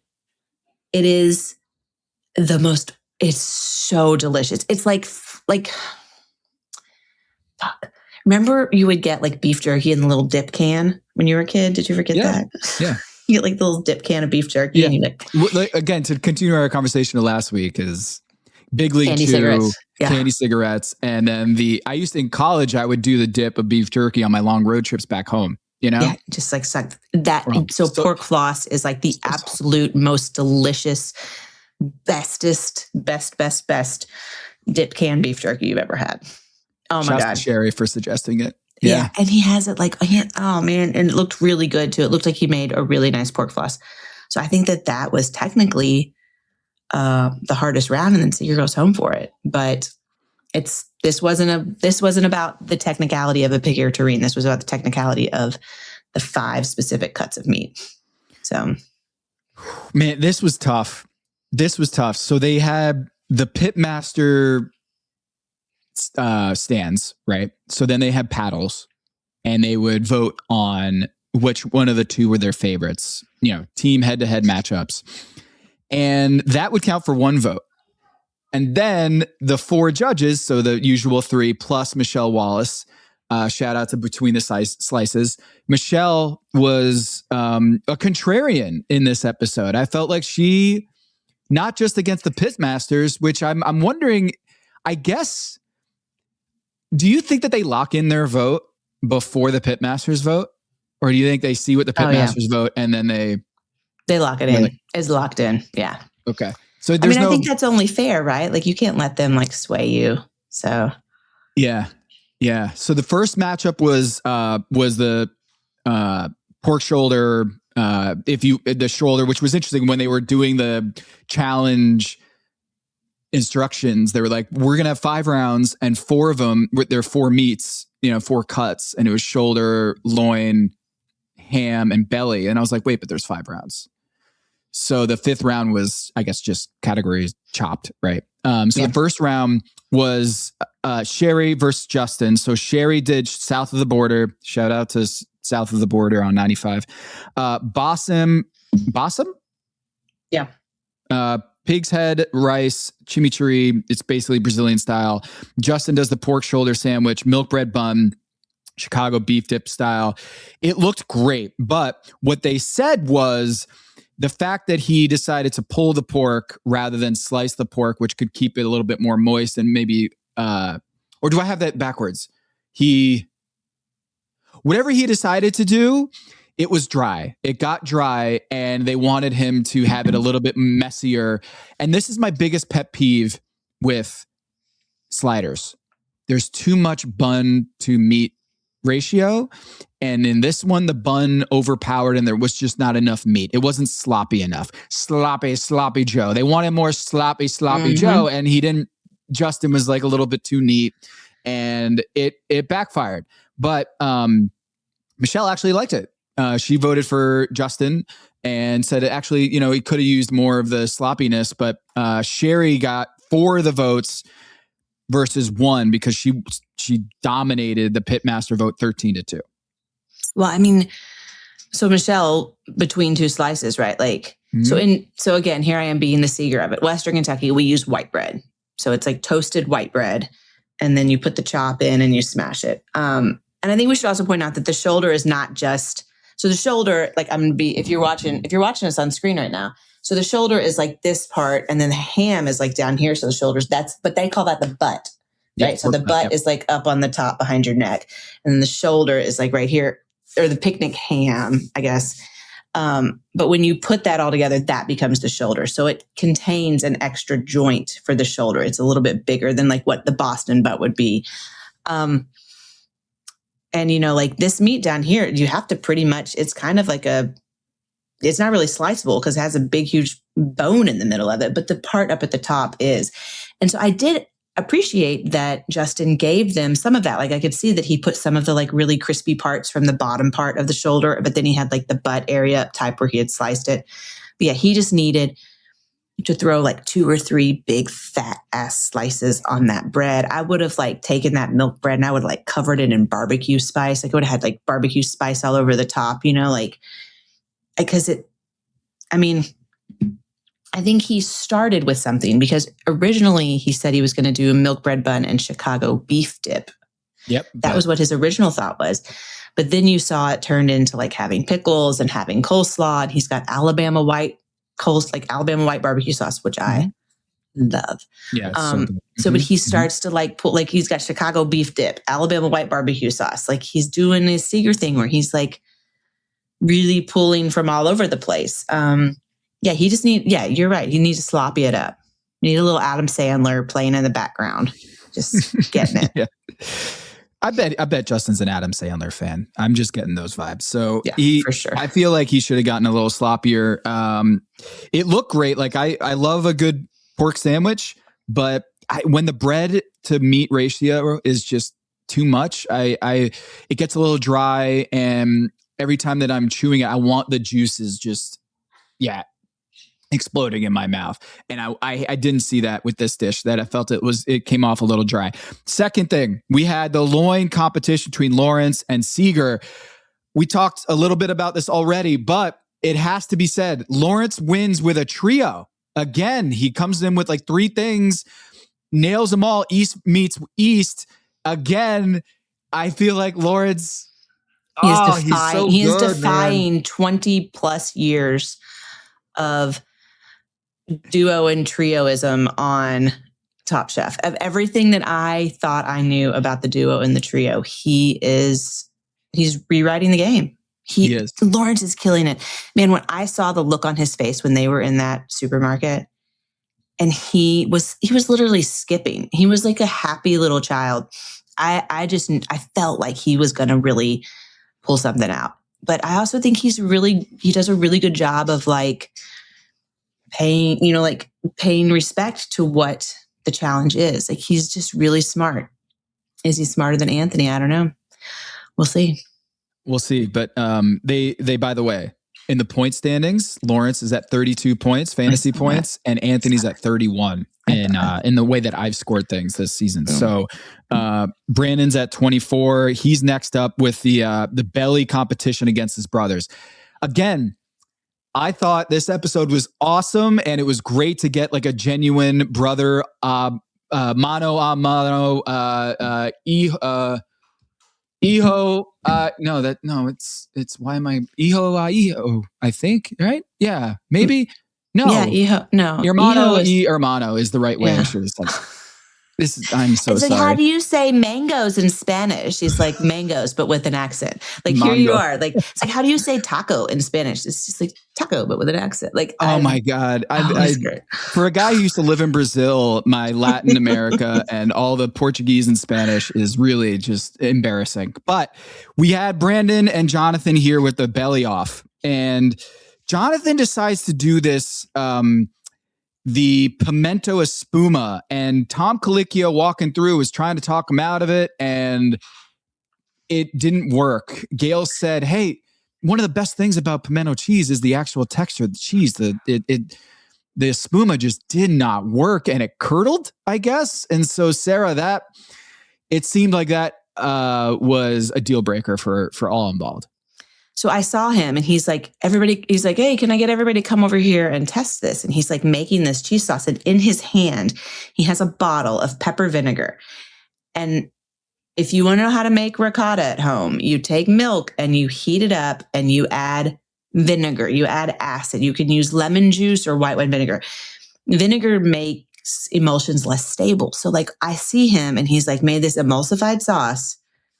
It is it's so delicious. It's fuck. Remember you would get beef jerky in the little dip can when you were a kid? Did you ever get that? Yeah. You get the little dip can of beef jerky. Yeah. And Again, to continue our conversation of last week is Big League candy 2, cigarettes. Yeah. candy cigarettes. And then I used to, in college, I would do the dip of beef jerky on my long road trips back home, Yeah, just suck that. So pork floss is the absolute most delicious, best dip can beef jerky you've ever had. Oh my God. Sherry for suggesting it. Yeah. And he has it oh man. And it looked really good too. It looked like he made a really nice pork floss. So I think that was technically the hardest round, and then Seeger goes home for it. But this wasn't about the technicality of a pig ear terrine. This was about the technicality of the 5 specific cuts of meat. So man, this was tough. So they had the pitmaster stands, right? So then they had paddles, and they would vote on which one of the 2 were their favorites, team head-to-head matchups. And that would count for 1 vote. And then the 4 judges, so the usual 3 plus Michelle Wallace, shout out to Between the Slices. Michelle was a contrarian in this episode. I felt like she, not just against the pitmasters, which I'm wondering, I guess, do you think that they lock in their vote before the pitmasters vote? Or do you think they see what the pitmasters vote and then they lock it in? It's locked in. Yeah. Okay. So I think that's only fair, right? You can't let them sway you. So yeah. So the first matchup was the pork shoulder. The shoulder, which was interesting when they were doing the challenge instructions. They were like, we're going to have 5 rounds and 4 of them, there are 4 meats, 4 cuts. And it was shoulder, loin, ham, and belly. And I was like, wait, but there's 5 rounds. So the 5th round was, I guess, just categories chopped, right? The first round was Sherry versus Justin. So Sherry did South of the Border. Shout out to South of the Border on 95. Bossum? Yeah. Pig's head, rice, chimichurri. It's basically Brazilian style. Justin does the pork shoulder sandwich, milk bread bun, Chicago beef dip style. It looked great. But what they said was the fact that he decided to pull the pork rather than slice the pork, which could keep it a little bit more moist and maybe, or do I have that backwards? Whatever he decided to do, it was dry. It got dry and they wanted him to have it a little bit messier. And this is my biggest pet peeve with sliders. There's too much bun to meat ratio. And in this one, the bun overpowered and there was just not enough meat. It wasn't sloppy enough. Sloppy Joe. They wanted more sloppy Joe. And Justin was like a little bit too neat and it backfired. But Michelle actually liked it. She voted for Justin and said it actually, he could have used more of the sloppiness, but Sherry got 4 of the votes versus 1 because she dominated the pitmaster vote 13-2. Well, I mean, so Michelle, between 2 slices, right? Like, so again, here I am being the seeger of it. Western Kentucky, we use white bread. So it's like toasted white bread. And then you put the chop in and you smash it. And I think we should also point out that the shoulder is not just, so the shoulder, like if you're watching us on screen right now. So the shoulder is like this part and then the ham is like down here. So the shoulders, but they call that the butt, right? So the butt is like up on the top behind your neck. And then the shoulder is like right here, or the picnic ham, I guess. But when you put that all together, that becomes the shoulder. So it contains an extra joint for the shoulder. It's a little bit bigger than like what the Boston butt would be. And, like this meat down here, you have to pretty much, it's kind of like it's not really sliceable because it has a big, huge bone in the middle of it, but the part up at the top is. And so I did appreciate that Justin gave them some of that. Like I could see that he put some of the like really crispy parts from the bottom part of the shoulder, but then he had like the butt area up type where he had sliced it. But yeah, he just needed to throw like 2 or 3 big fat ass slices on that bread. I would have like taken that milk bread and I would like covered it in barbecue spice. Like I would have had like barbecue spice all over the top, because I think he started with something because originally he said he was going to do a milk bread bun and Chicago beef dip. Yep. That was what his original thought was. But then you saw it turned into like having pickles and having coleslaw. And he's got Alabama white barbecue sauce, which I love. Yeah. But he starts to like put, like he's got Chicago beef dip, Alabama white barbecue sauce. Like he's doing his Seeger thing where he's like really pulling from all over the place. You're right. He needs to sloppy it up. You need a little Adam Sandler playing in the background, just getting it. Yeah. I bet Justin's an Adam Sandler fan. I'm just getting those vibes. So for sure. I feel like he should have gotten a little sloppier. It looked great. Like I love a good pork sandwich, but when the bread to meat ratio is just too much, it gets a little dry, and every time that I'm chewing it, I want the juices exploding in my mouth. And I didn't see that with this dish, that I felt it came off a little dry. Second thing, we had the loin competition between Lawrence and Seeger. We talked a little bit about this already, but it has to be said, Lawrence wins with a trio. Again, he comes in with like 3 things, nails them all. East meets East. Again, I feel like Lawrence, he is defying 20 plus years of duo and trioism on Top Chef. Of everything that I thought I knew about the duo and the trio, he's rewriting the game. He is. Lawrence is killing it. Man, when I saw the look on his face when they were in that supermarket, and he was literally skipping. He was like a happy little child. I felt like he was going to really pull something out. But I also think he does a really good job of like paying respect to what the challenge is. Like, he's just really smart. Is he smarter than Anthony? I don't know. We'll see. But they by the way, in the point standings, Lawrence is at 32 points, fantasy points, and Anthony's at 31 in the way that I've scored things this season. So Brandon's at 24. He's next up with the belly competition against his brothers. Again, I thought this episode was awesome, and it was great to get like a genuine brother mano a mano it's why am I Iho, I think, right? Yeah, maybe. No. Yeah, Iho. No. Hermano y hermano is the right way. I should have said. I'm so it's like, sorry. how do you say mangoes in Spanish? He's like mangoes, but with an accent. Like, Mango. Here you are. Like, it's like, how do you say taco in Spanish? It's just like taco, but with an accent. Like, oh my God. For a guy who used to live in Brazil, my Latin America and all the Portuguese and Spanish is really just embarrassing. But we had Brandon and Jonathan here with the belly off, and Jonathan decides to do this, the pimento espuma, and Tom Colicchio walking through was trying to talk him out of it, and it didn't work. Gail said, hey, one of the best things about pimento cheese is the actual texture of the cheese. The espuma just did not work, and it curdled, I guess. And so, Sara, it seemed like that was a deal breaker for all involved. So I saw him, and he's like, hey, can I get everybody to come over here and test this? And he's like making this cheese sauce. And in his hand, he has a bottle of pepper vinegar. And if you want to know how to make ricotta at home, you take milk and you heat it up and you add vinegar, you add acid. You can use lemon juice or white wine vinegar. Vinegar makes emulsions less stable. So like, I see him, and he's like made this emulsified sauce,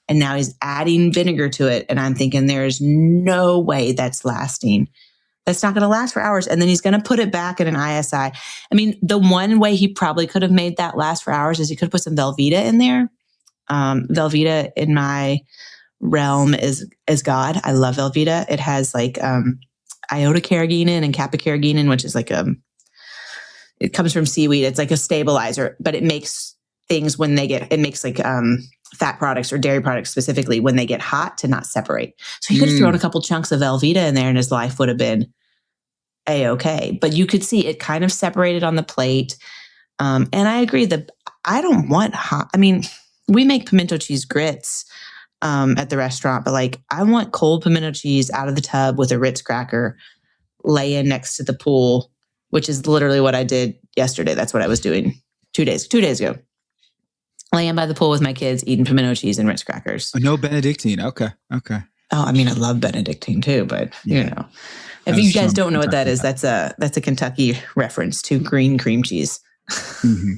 and now he's adding vinegar to it. And I'm thinking, there's no way that's lasting. That's not going to last for hours. And then he's going to put it back in an ISI. I mean, the one way he probably could have made that last for hours is he could have put some Velveeta in there. Velveeta in my realm is God. I love Velveeta. It has like iota carrageenan and kappa carrageenan, which is like it comes from seaweed. It's like a stabilizer, but it makes things it makes like fat products or dairy products specifically when they get hot to not separate. So he could have thrown a couple chunks of Velveeta in there, and his life would have been A-okay. But you could see it kind of separated on the plate. And I agree that I don't want hot. I mean, we make pimento cheese grits at the restaurant, but like, I want cold pimento cheese out of the tub with a Ritz cracker, laying next to the pool, which is literally what I did yesterday. That's what I was doing 2 days ago. Laying by the pool with my kids, eating pimento cheese and Ritz crackers. No Benedictine. Okay. Oh, I mean, I love Benedictine too, but you know, if you guys don't know what that is, that's a Kentucky reference to green cream cheese. Mm-hmm.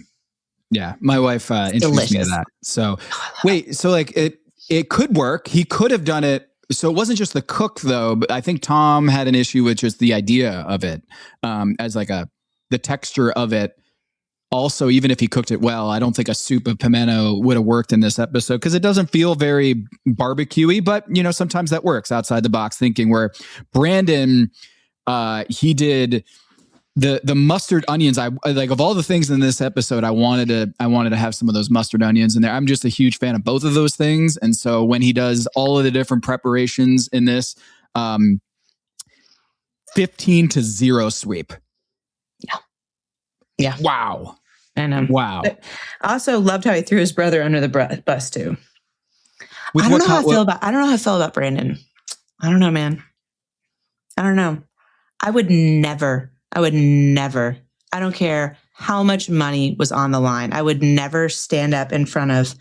Yeah, my wife introduced me to that. So wait, so like it could work. He could have done it. So it wasn't just the cook though, but I think Tom had an issue with just the idea of it as like the texture of it. Also, even if he cooked it well, I don't think a soup of pimento would have worked in this episode because it doesn't feel very barbecue-y, but you know, sometimes that works outside the box thinking, where Brandon, he did the mustard onions. I like, of all the things in this episode, I wanted to have some of those mustard onions in there. I'm just a huge fan of both of those things. And so when he does all of the different preparations in this, 15-0 sweep. Yeah. Wow. I know. Wow. But I also loved how he threw his brother under the bus too. I don't know how I feel about Brandon. I don't know, man. I don't know. I would never, I don't care how much money was on the line. I would never stand up in front of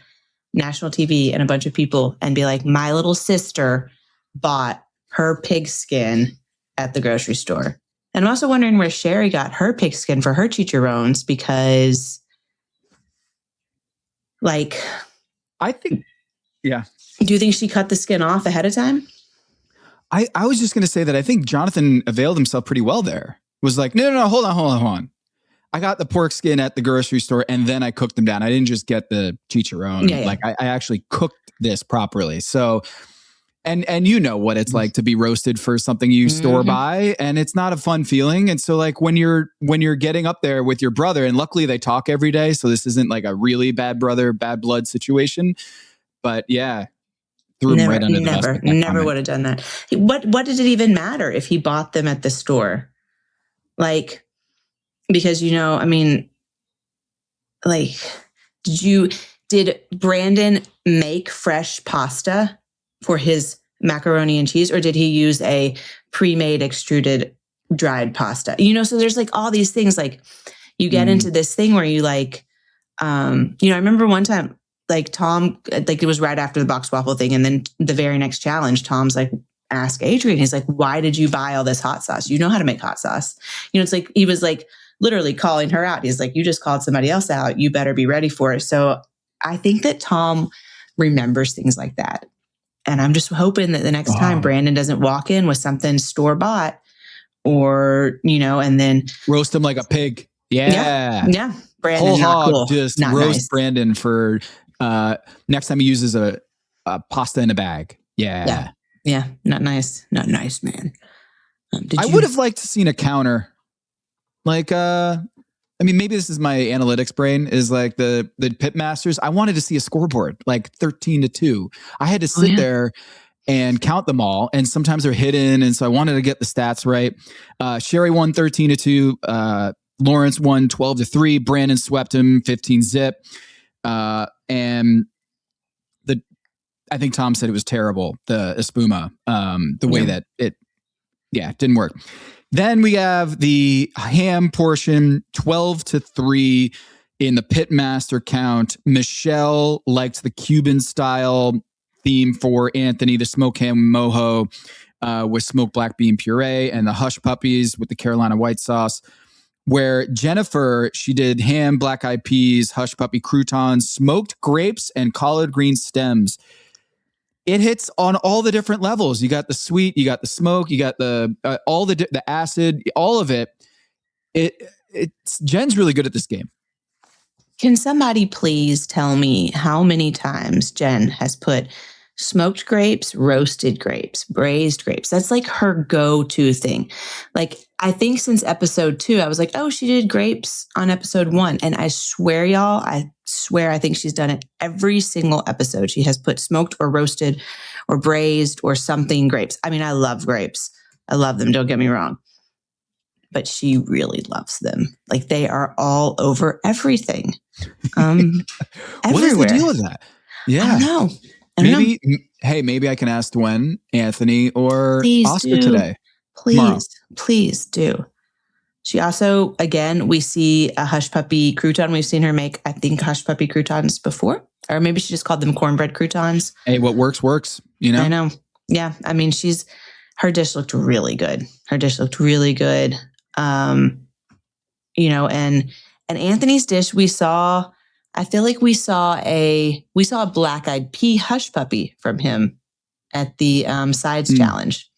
national TV and a bunch of people and be like, my little sister bought her pig skin at the grocery store. And I'm also wondering where Sherry got her pigskin for her chicharrones, because, like, I think, yeah. Do you think she cut the skin off ahead of time? I was just going to say that I think Jonathan availed himself pretty well there. Was like, no, hold on. I got the pork skin at the grocery store and then I cooked them down. I didn't just get the chicharron. Yeah. Like I actually cooked this properly. So And you know what it's like to be roasted for something you store by, and it's not a fun feeling. And so like when you're getting up there with your brother, and luckily they talk every day, so this isn't like a really bad brother, bad blood situation. But yeah, threw him right under the bus. Never would have done that. What did it even matter if he bought them at the store? Like, because I mean, like, did Brandon make fresh pasta for his macaroni and cheese, or did he use a pre-made extruded dried pasta? So there's like all these things, like you get into this thing where you like, I remember one time, like Tom, like it was right after the box waffle thing. And then the very next challenge, Tom's like, ask Adrian, he's like, why did you buy all this hot sauce? You know how to make hot sauce. It's like, he was like literally calling her out. He's like, you just called somebody else out. You better be ready for it. So I think that Tom remembers things like that. And I'm just hoping that the next time Brandon doesn't walk in with something store-bought or, and then roast him like a pig. Yeah. Brandon, Whole not hog, cool. just Not roast nice. Brandon for next time he uses a pasta in a bag. Yeah. Not nice. Not nice, man. I would have liked to seen a counter. Like, maybe this is my analytics brain, is like the pit masters. I wanted to see a scoreboard, like 13-2. I had to sit there and count them all. And sometimes they're hidden. And so I wanted to get the stats right. Sherry won 13-2. Lawrence won 12-3. Brandon swept him 15-zip. And I think Tom said it was terrible, the espuma, the way that it didn't work. Then we have the ham portion, 12-3 in the pitmaster count. Michelle liked the Cuban style theme for Anthony, the smoked ham mojo with smoked black bean puree, and the hush puppies with the Carolina white sauce. Where Jennifer, she did ham, black eyed peas, hush puppy croutons, smoked grapes, and collard green stems. It hits on all the different levels. You got the sweet, you got the smoke, you got the all the acid, all of it. It's Jen's really good at this game. Can somebody please tell me how many times Jen has put smoked grapes, roasted grapes, braised grapes? That's like her go-to thing. Like, I think since episode 2, I was like, oh, she did grapes on episode 1. And I swear, y'all, I think she's done it every single episode. She has put smoked or roasted or braised or something grapes. I mean, I love grapes. I love them. Don't get me wrong. But she really loves them. Like, they are all over everything. What is the deal with that? Yeah. I don't know. Maybe I can ask Dwayne, Anthony, or Oscar today. Please do. She also, again, we see a hush puppy crouton. We've seen her make, I think, hush puppy croutons before, or maybe she just called them cornbread croutons. What works, I know. Yeah. I mean, her dish looked really good. And Anthony's dish, I feel like we saw a black eyed pea hush puppy from him at the sides challenge.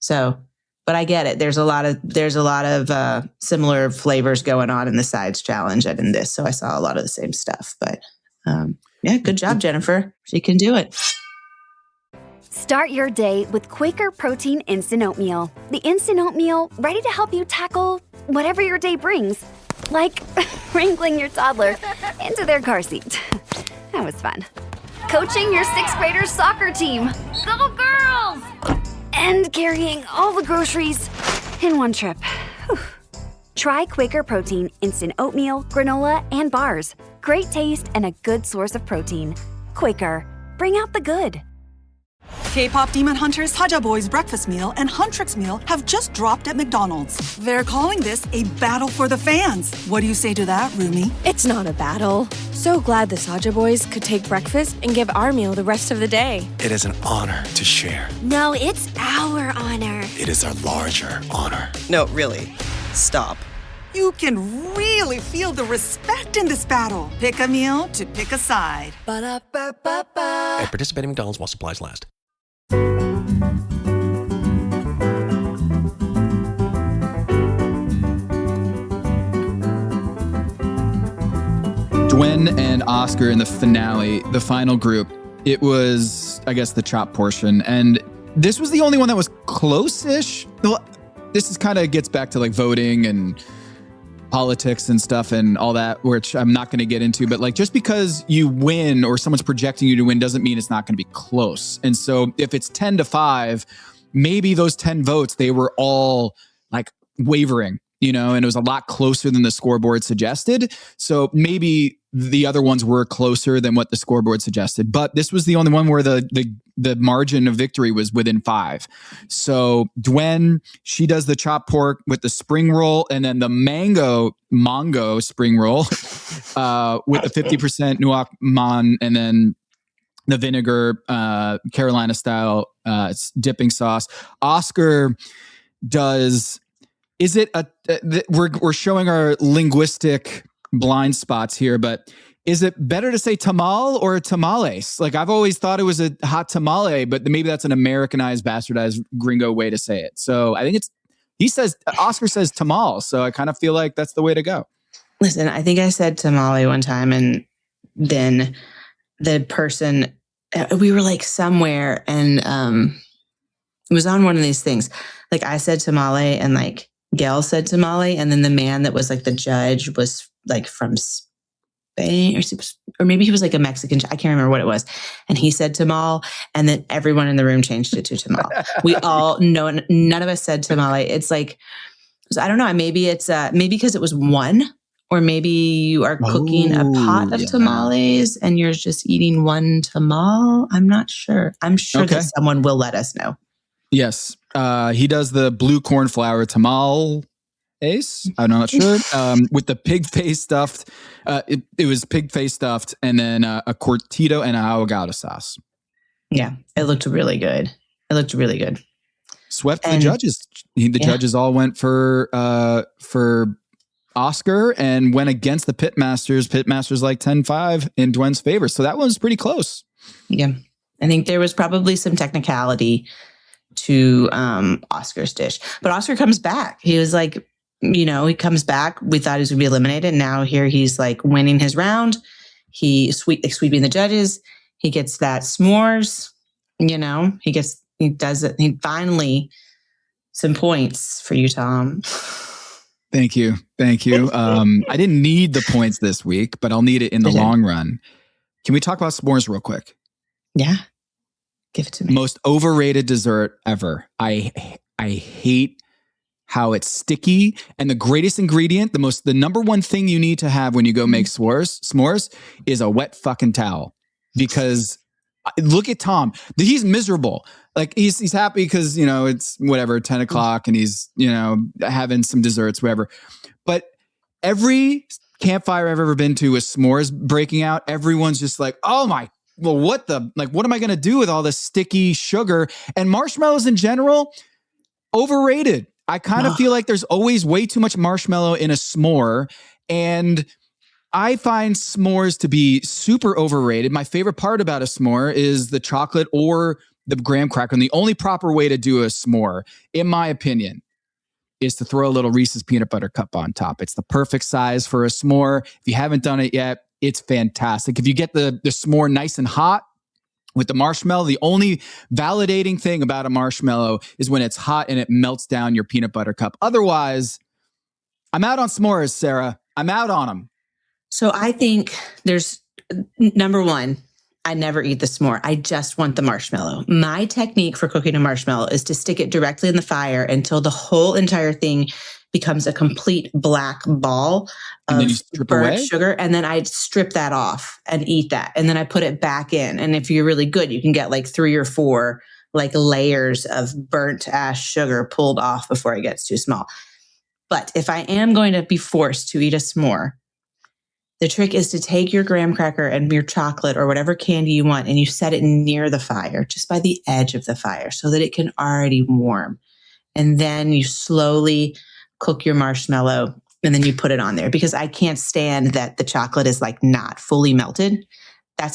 So, but I get it. There's a lot of similar flavors going on in the sides challenge and in this. So I saw a lot of the same stuff. But good job, Jennifer. She can do it. Start your day with Quaker Protein Instant Oatmeal. The instant oatmeal ready to help you tackle whatever your day brings. Like wrangling your toddler into their car seat. That was fun. Coaching your 6th graders soccer team. Go girls! And carrying all the groceries in one trip. Whew. Try Quaker Protein Instant Oatmeal, granola, and bars. Great taste and a good source of protein. Quaker, bring out the good. K-pop Demon Hunters Haja Boys breakfast meal and Huntrix meal have just dropped at McDonald's. They're calling this a battle for the fans. What do you say to that, Rumi? It's not a battle. So glad the Saja Boys could take breakfast and give our meal the rest of the day. It is an honor to share. No, it's our honor. It is our larger honor. No, really. Stop. You can really feel the respect in this battle. Pick a meal to pick a side. Ba-da-ba-ba-ba. At participating McDonald's while supplies last. Dwayne and Oscar in the finale, the final group. It was I guess, the chop portion. And this was the only one that was close-ish. Well, this is kind of gets back to like voting and politics and stuff and all that, which I'm not going to get into. But like, just because you win or someone's projecting you to win doesn't mean it's not going to be close. And so if it's 10-5, maybe those 10 votes, they were all like wavering, you know, and it was a lot closer than the scoreboard suggested. So maybe the other ones were closer than what the scoreboard suggested, but this was the only one where the margin of victory was within 5. So Dwen, she does the chopped pork with the spring roll, and then the mango spring roll with the 50% nuoc man, and then the vinegar Carolina style dipping sauce. Oscar does. Is it we're showing our linguistic blind spots here, but is it better to say tamal or tamales? Like, I've always thought it was a hot tamale, but maybe that's an Americanized, bastardized gringo way to say it. So I think Oscar says tamal. So I kind of feel like that's the way to go. Listen, I think I said tamale one time, and then the person, we were like somewhere, and it was on one of these things. Like, I said tamale, and like Gail said tamale, and then the man that was like the judge was like from Spain, or maybe he was like a Mexican. I can't remember what it was. And he said tamal, and then everyone in the room changed it to tamal. We all know, none of us said tamale. It's like, I don't know. Maybe it's maybe because it was one, or maybe you are cooking a pot of tamales and you're just eating one tamal. I'm not sure. I'm sure that someone will let us know. Yes. He does the blue corn flour tamal. I'm not sure. With the pig face stuffed, it was pig face stuffed, and then a cortito and a ahogado sauce. Yeah, it looked really good. Swept the judges. The judges all went for Oscar and went against the pitmasters. Pitmasters like 10-5 in Dwen's favor. So that one was pretty close. Yeah, I think there was probably some technicality to Oscar's dish, but Oscar comes back. He was like, you know, he comes back. We thought he was going to be eliminated. Now here he's like winning his round. He sweeping the judges. He gets that s'mores. You know, he does it. He finally some points for you, Tom. Thank you. I didn't need the points this week, but I'll need it in the long run. Can we talk about s'mores real quick? Yeah, give it to me. Most overrated dessert ever. I hate how it's sticky, and the greatest ingredient, the number one thing you need to have when you go make s'mores is a wet fucking towel. Because look at Tom, he's miserable. Like he's happy because, you know, it's whatever, 10 o'clock and he's, you know, having some desserts, whatever. But every campfire I've ever been to with s'mores breaking out, everyone's just like, oh my, well, what am I going to do with all this sticky sugar? And marshmallows in general, overrated. I kind of feel like there's always way too much marshmallow in a s'more, and I find s'mores to be super overrated. My favorite part about a s'more is the chocolate or the graham cracker, and the only proper way to do a s'more, in my opinion, is to throw a little Reese's peanut butter cup on top. It's the perfect size for a s'more. If you haven't done it yet, it's fantastic. If you get the s'more nice and hot, with the marshmallow, the only validating thing about a marshmallow is when it's hot and it melts down your peanut butter cup. Otherwise, I'm out on s'mores, Sarah. I'm out on them. So I think there's, number one, I never eat the s'more. I just want the marshmallow. My technique for cooking a marshmallow is to stick it directly in the fire until the whole entire thing becomes a complete black ball of burnt sugar. And then I strip that off and eat that. And then I put it back in. And if you're really good, you can get like 3 or 4 like layers of burnt ash sugar pulled off before it gets too small. But if I am going to be forced to eat a s'more, the trick is to take your graham cracker and your chocolate or whatever candy you want, and you set it near the fire, just by the edge of the fire, so that it can already warm. And then you slowly cook your marshmallow, and then you put it on there, because I can't stand that the chocolate is like not fully melted.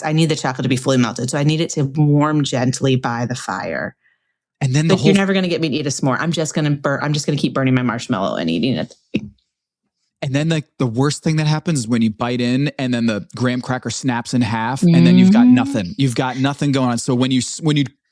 I need the chocolate to be fully melted. So I need it to warm gently by the fire. And then you're never going to get me to eat a s'more. I'm just going to keep burning my marshmallow and eating it. And then the worst thing that happens is when you bite in and then the graham cracker snaps in half and then you've got nothing. You've got nothing going on. So when you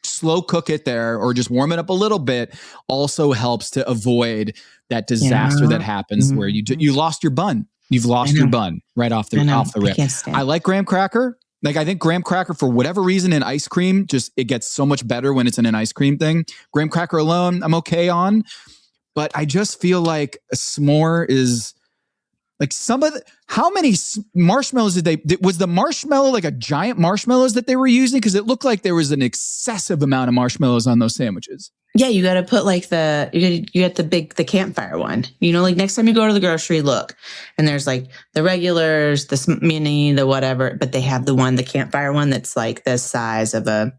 slow cook it there or just warm it up a little bit also helps to avoid that disaster that happens where you lost your bun. You've lost your bun right off the rip. I like graham cracker. Like I think graham cracker for whatever reason in ice cream, just it gets so much better when it's in an ice cream thing. Graham cracker alone, I'm okay on. But I just feel like a s'more is like how many marshmallows was the marshmallow like a giant marshmallows that they were using? Because it looked like there was an excessive amount of marshmallows on those sandwiches. Yeah, you got to put like you get the campfire one. You know, like next time you go to the grocery, look, and there's like the regulars, the mini, the whatever, but they have the campfire one that's like the size of I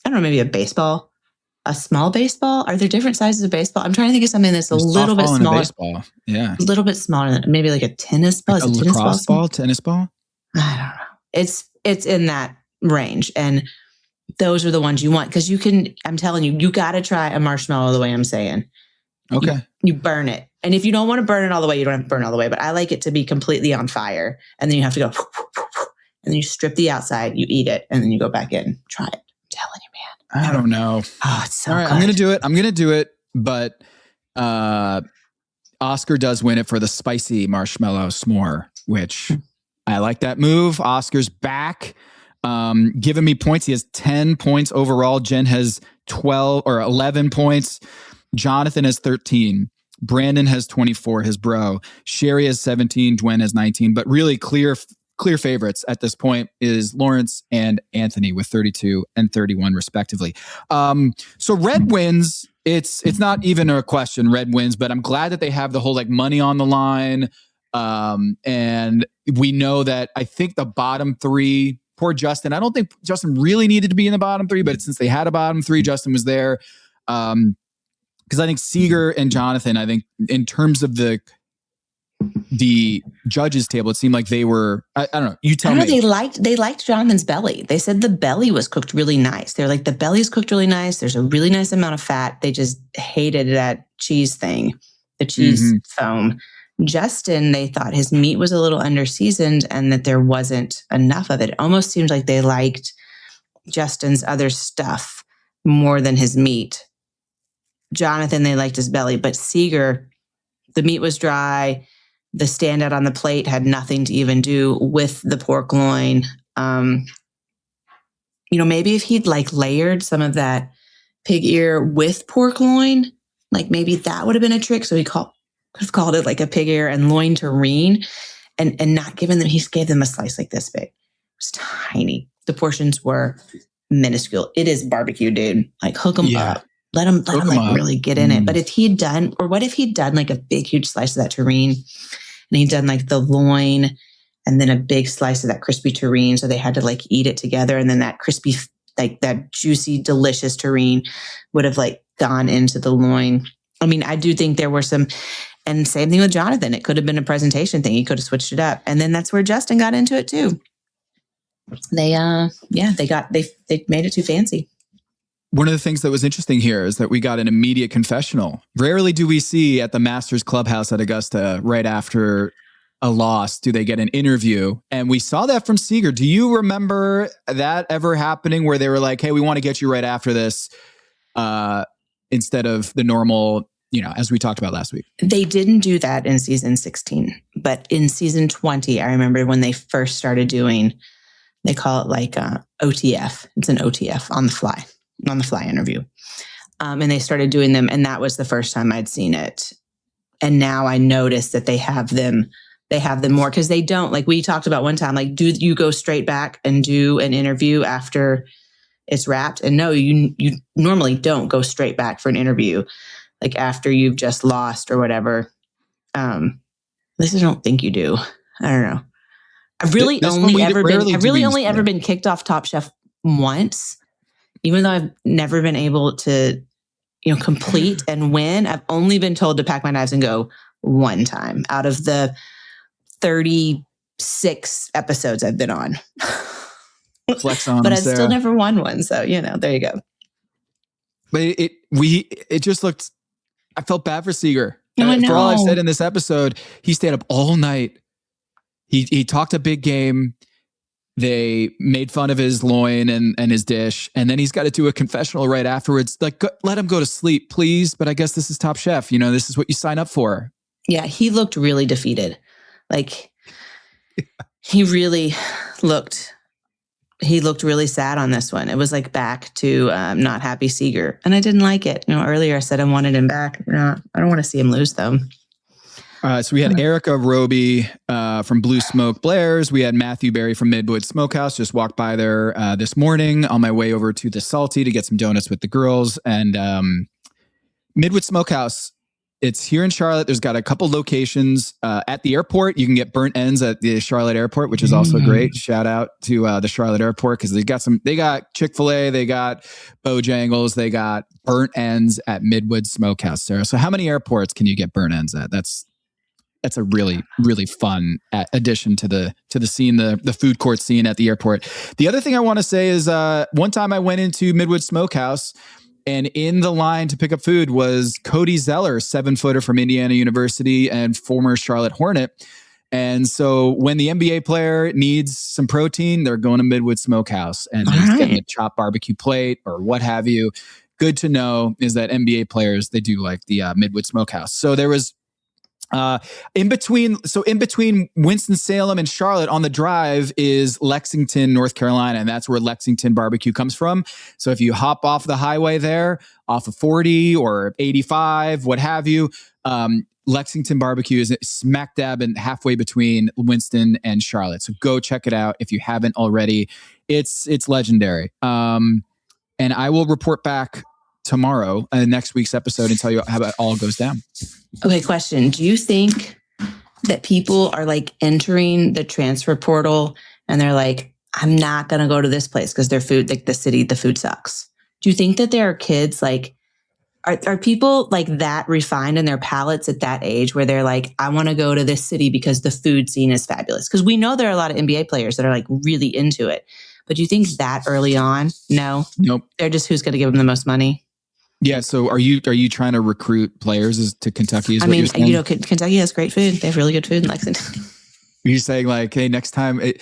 don't know, maybe a small baseball. Are there different sizes of baseball? I'm trying to think of something that's a little bit smaller. Baseball. Yeah, a little bit smaller than maybe like a tennis ball. Like a lacrosse ball, tennis ball. I don't know. It's in that range, and those are the ones you want because you can. I'm telling you, you got to try a marshmallow the way I'm saying. Okay, you burn it, and if you don't want to burn it all the way, you don't have to burn it all the way. But I like it to be completely on fire, and then you have to go, and then you strip the outside, you eat it, and then you go back in. Try it. I'm telling you, man. I don't know. Oh, it's so all right. good. I'm gonna do it, but Oscar does win it for the spicy marshmallow s'more, which I like that move. Oscar's back. Giving me points. He has 10 points overall. Jen has 12 or 11 points. Jonathan has 13. Brandon has 24, his bro. Sherry has 17. Gwen has 19. But really clear favorites at this point is Lawrence and Anthony with 32 and 31 respectively. So Red wins. It's not even a question. Red wins, but I'm glad that they have the whole like money on the line. And we know that I think the bottom three, poor Justin. I don't think Justin really needed to be in the bottom three, but since they had a bottom three, Justin was there. Because I think Seeger and Jonathan, I think in terms of the judges table, it seemed like they were, I don't know, you tell me. They liked Jonathan's belly. They said the belly was cooked really nice. They're like, the belly's cooked really nice. There's a really nice amount of fat. They just hated that cheese thing, the cheese foam. Justin, they thought his meat was a little underseasoned and that there wasn't enough of it. It almost seemed like they liked Justin's other stuff more than his meat. Jonathan, they liked his belly, but Seeger, the meat was dry. The standout on the plate had nothing to even do with the pork loin. Maybe if he'd like layered some of that pig ear with pork loin, like maybe that would have been a trick. So he could have called it like a pig ear and loin terrine and not given them, he gave them a slice like this big. It was tiny. The portions were minuscule. It is barbecue, dude. Like hook them up. Let him like really get in it. But if he'd done, or what if he'd done like a big, huge slice of that terrine and he'd done like the loin and then a big slice of that crispy terrine. So they had to like eat it together. And then that crispy, like that juicy, delicious terrine would have like gone into the loin. I mean, I do think there were some, and same thing with Jonathan. It could have been a presentation thing. He could have switched it up. And then that's where Justin got into it too. They made it too fancy. One of the things that was interesting here is that we got an immediate confessional. Rarely do we see at the Masters Clubhouse at Augusta right after a loss, do they get an interview? And we saw that from Seeger. Do you remember that ever happening where they were like, hey, we want to get you right after this instead of the normal, as we talked about last week? They didn't do that in season 16, but in season 20, I remember when they first started doing, they call it like OTF. It's an OTF on the fly interview. And they started doing them. And that was the first time I'd seen it. And now I notice that they have them more because they don't, like we talked about one time, like, do you go straight back and do an interview after it's wrapped? And no, you normally don't go straight back for an interview, like after you've just lost or whatever. At least I don't think you do. I don't know. I've really only ever been kicked off Top Chef once. Even though I've never been able to, complete and win, I've only been told to pack my knives and go one time out of the 36 episodes I've been on. Flex on but them, I've still never won one. So, there you go. But it just looked, I felt bad for Seeger. For all I've said in this episode, he stayed up all night. He talked a big game. They made fun of his loin and his dish. And then he's got to do a confessional right afterwards. Like, let him go to sleep, please. But I guess this is Top Chef. You know, this is what you sign up for. Yeah, he looked really defeated. Like, he really looked really sad on this one. It was like back to not happy Seeger. And I didn't like it. You know, earlier I said I wanted him back. I don't want to see him lose, though. So we had Erica Roby from Blue Smoke Blair's. We had Matthew Berry from Midwood Smokehouse. Just walked by there this morning on my way over to the Salty to get some donuts with the girls. And Midwood Smokehouse, it's here in Charlotte. There's got a couple locations at the airport. You can get burnt ends at the Charlotte airport, which is also great. Shout out to the Charlotte airport because they got Chick-fil-A, they got Bojangles, they got burnt ends at Midwood Smokehouse, Sarah. So how many airports can you get burnt ends at? That's a really, really fun addition to the scene, the food court scene at the airport. The other thing I want to say is one time I went into Midwood Smokehouse and in the line to pick up food was Cody Zeller, 7-footer from Indiana University and former Charlotte Hornet. And so when the NBA player needs some protein, they're going to Midwood Smokehouse and he's getting a chopped barbecue plate or what have you. Good to know is that NBA players, they do like the Midwood Smokehouse. So there was in between Winston-Salem and Charlotte on the drive is Lexington, North Carolina, and that's where Lexington barbecue comes from. So if you hop off the highway there, off of 40 or 85, what have you, Lexington barbecue is smack dab and halfway between Winston and Charlotte. So go check it out if you haven't already. It's legendary. And I will report back tomorrow, next week's episode, and tell you how it all goes down. Okay, question. Do you think that people are like entering the transfer portal and they're like, I'm not going to go to this place because their food, like the food sucks? Do you think that there are kids like, are people like that refined in their palates at that age where they're like, I want to go to this city because the food scene is fabulous? Because we know there are a lot of NBA players that are like really into it. But do you think that early on? No. Nope. They're just who's going to give them the most money? Yeah. So are you trying to recruit players to Kentucky? I mean, you know, Kentucky has great food. They have really good food in Lexington. Are you saying like, hey, next time, we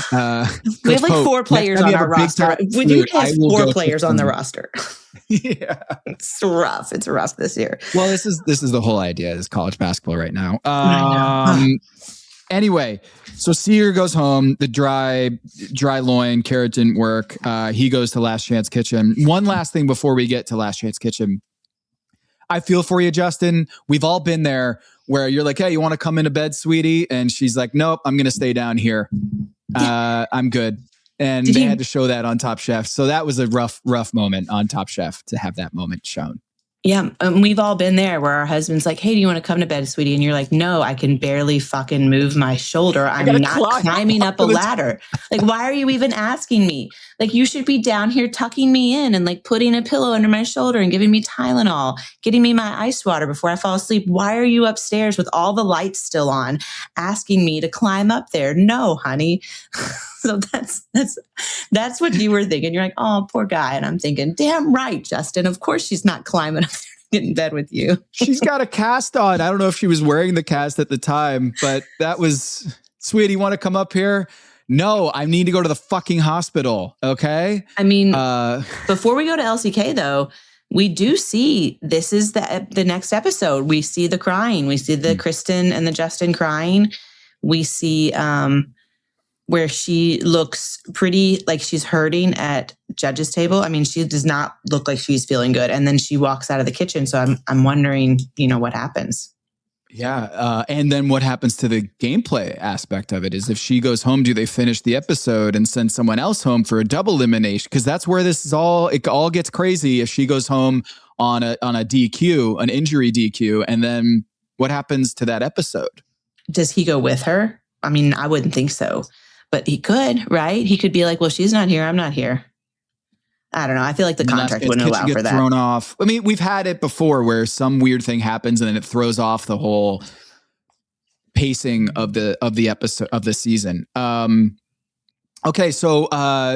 have like 4 players on our roster. When you have 4 players on the roster. Yeah. It's rough. It's rough this year. Well, this is the whole idea is college basketball right now. Anyway, so Seeger goes home. The dry loin carrot didn't work. He goes to Last Chance Kitchen. One last thing before we get to Last Chance Kitchen. I feel for you, Justin. We've all been there where you're like, hey, you want to come into bed, sweetie? And she's like, nope, I'm going to stay down here. I'm good. And they had to show that on Top Chef. So that was a rough moment on Top Chef to have that moment shown. Yeah, we've all been there where our husband's like, hey, do you want to come to bed, sweetie? And you're like, no, I can barely fucking move my shoulder. I'm not climbing up a ladder. Like, why are you even asking me? Like, you should be down here tucking me in and like putting a pillow under my shoulder and giving me Tylenol, getting me my ice water before I fall asleep. Why are you upstairs with all the lights still on, asking me to climb up there? No, honey. So that's what you were thinking. You're like, oh, poor guy. And I'm thinking, damn right, Justin. Of course she's not climbing up there to get in bed with you. She's got a cast on. I don't know if she was wearing the cast at the time, but that was, sweetie, you want to come up here? No, I need to go to the fucking hospital. Okay. I mean, before we go to LCK though, we do see, this is the next episode. We see the crying. We see the Kristen and the Justin crying. We see, where she looks pretty like she's hurting at judge's table. I mean, she does not look like she's feeling good. And then she walks out of the kitchen. So I'm wondering, what happens. Yeah. And then what happens to the gameplay aspect of it is if she goes home, do they finish the episode and send someone else home for a double elimination? Because that's where it all gets crazy if she goes home on a DQ, an injury DQ. And then what happens to that episode? Does he go with her? I mean, I wouldn't think so. But he could, right? He could be like, well, she's not here. I'm not here. I don't know. I feel like the contract wouldn't allow for that. Thrown off. I mean, we've had it before where some weird thing happens and then it throws off the whole pacing of the episode of the season. Okay, so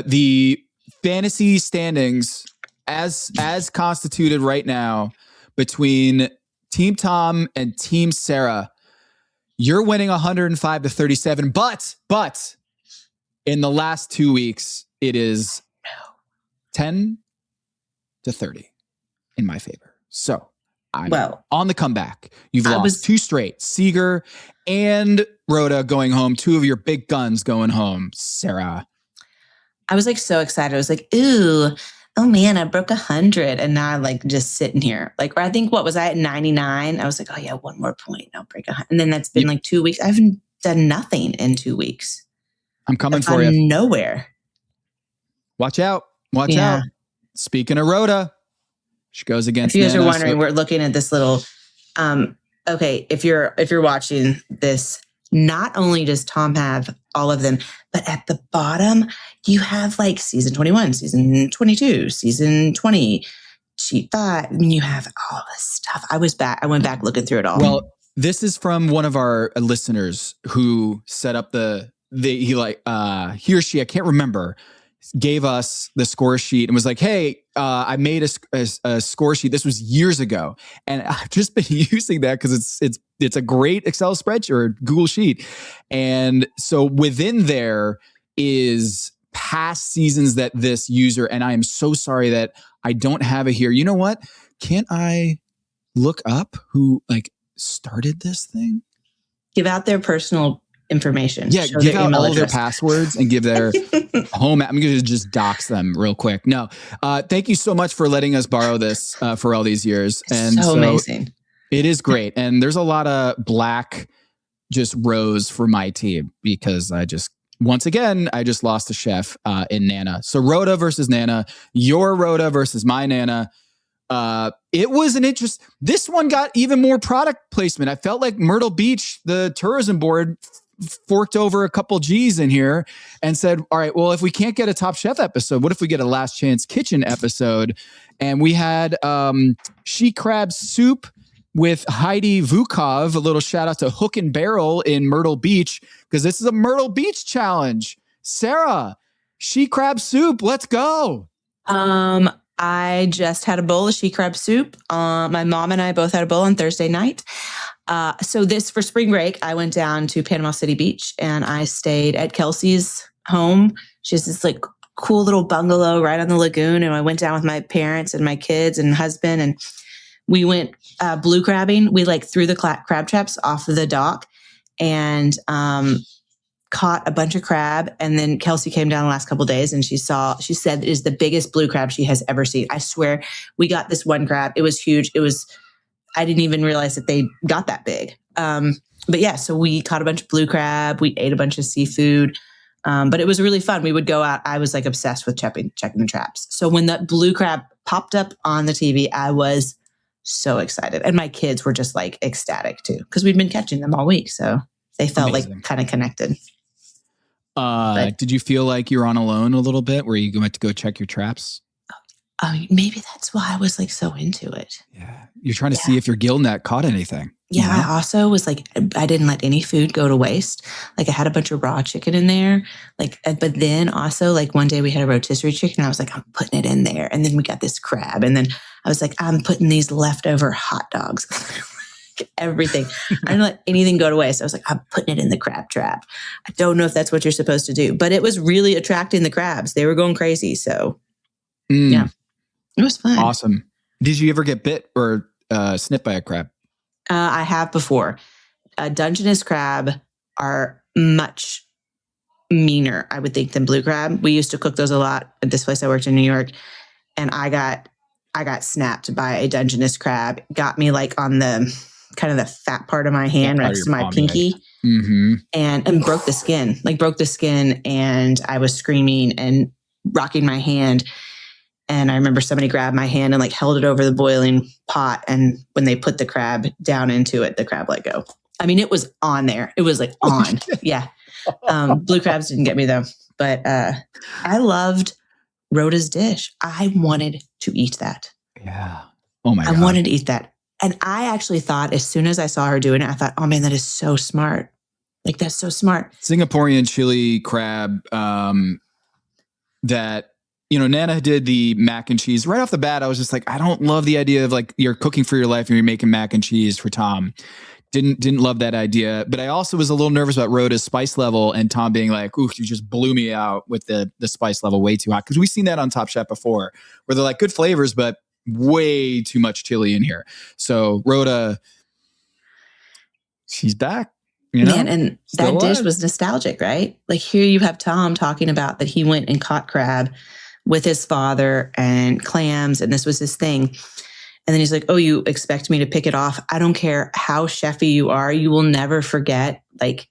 the fantasy standings as constituted right now between Team Tom and Team Sara, you're winning 105-37, but in the last 2 weeks, it is 10-30 in my favor. So I'm on the comeback. You've lost 2 straight. Seeger and Rhoda going home. 2 of your big guns going home. Sara. I was like so excited. I was like, ooh, oh man, I broke 100. And now I'm like just sitting here. Like, I think, what was I at 99? I was like, oh yeah, 1 more point. I'll break 100. And then that's been like 2 weeks. I haven't done nothing in 2 weeks. I'm coming for you. Nowhere. Watch out. Watch out. Speaking of Rhoda, she goes against If you guys Nana, are wondering, we're looking at this little, okay, if you're watching this, not only does Tom have all of them, but at the bottom, you have like season 21, season 22, season 20, sheet 5. I mean, you have all this stuff. I went back looking through it all. Well, this is from one of our listeners who set up he or she, I can't remember, gave us the score sheet and was like, hey, I made a score sheet. This was years ago. And I've just been using that because it's a great Excel spreadsheet or Google sheet. And so within there is past seasons that this user, and I am so sorry that I don't have it here. You know what? Can't I look up who like started this thing? Give out their personal information. Yeah, give out all their passwords and give their home. I'm going to just dox them real quick. No, thank you so much for letting us borrow this for all these years. And so amazing. It is great. And there's a lot of black just rows for my team because once again, I just lost a chef in Nana. So Rhoda versus Nana, your Rhoda versus my Nana. It was an interest. This one got even more product placement. I felt like Myrtle Beach, the tourism board, forked over a couple G's in here and said, all right, well, if we can't get a Top Chef episode, what if we get a Last Chance Kitchen episode? And we had she crab soup with Heidi Vukov. A little shout out to Hook and Barrel in Myrtle Beach because this is a Myrtle Beach challenge. Sara, she crab soup. Let's go. I just had a bowl of she crab soup. My mom and I both had a bowl on Thursday night. So this, for spring break, I went down to Panama City Beach and I stayed at Kelsey's home. She has this like cool little bungalow right on the lagoon. And I went down with my parents and my kids and husband, and we went blue crabbing. We like threw the crab traps off of the dock and caught a bunch of crab. And then Kelsey came down the last couple of days and she said it is the biggest blue crab she has ever seen. I swear, we got this one crab. It was huge. I didn't even realize that they got that big. But yeah, so we caught a bunch of blue crab. We ate a bunch of seafood. But it was really fun. We would go out. I was like obsessed with checking the traps. So when the blue crab popped up on the TV, I was so excited. And my kids were just like ecstatic too, because we'd been catching them all week. So they felt like kind of connected. Did you feel like you were on alone a little bit where you went to go check your traps? Maybe that's why I was like so into it. Yeah. You're trying to see if your gill net caught anything. Yeah. I also was like, I didn't let any food go to waste. Like I had a bunch of raw chicken in there. Like, but then also like one day we had a rotisserie chicken. I was like, I'm putting it in there. And then we got this crab. And then I was like, I'm putting these leftover hot dogs. Everything. I didn't let anything go to waste. I was like, I'm putting it in the crab trap. I don't know if that's what you're supposed to do, but it was really attracting the crabs. They were going crazy. So yeah, it was fun. Awesome. Did you ever get bit or snipped by a crab? I have before. Dungeness crab are much meaner, I would think, than blue crab. We used to cook those a lot at this place I worked in New York. And I got snapped by a Dungeness crab. Got me like on the kind of the fat part of my hand next to my pinky. And broke the skin. And I was screaming and rocking my hand. And I remember somebody grabbed my hand and like held it over the boiling pot. And when they put the crab down into it, the crab let go. I mean, it was on there. It was like on. Yeah. Blue crabs didn't get me though. But I loved Rhoda's dish. I wanted to eat that. Yeah. Oh my God. I wanted to eat that. And I actually thought, as soon as I saw her doing it, I thought, oh man, that is so smart. Like, that's so smart. Singaporean chili crab that Nana did the mac and cheese right off the bat. I was just like, I don't love the idea of like you're cooking for your life and you're making mac and cheese for Tom. Didn't love that idea. But I also was a little nervous about Rhoda's spice level and Tom being like, ooh, you just blew me out with the spice level way too hot. Because we've seen that on Top Chef before where they're like good flavors, but way too much chili in here. So Rhoda, she's back. Man, and that dish was nostalgic, right? Like here you have Tom talking about that he went and caught crab with his father and clams, and this was his thing. And then he's like, oh, you expect me to pick it off? I don't care how chefy you are. You will never forget. Like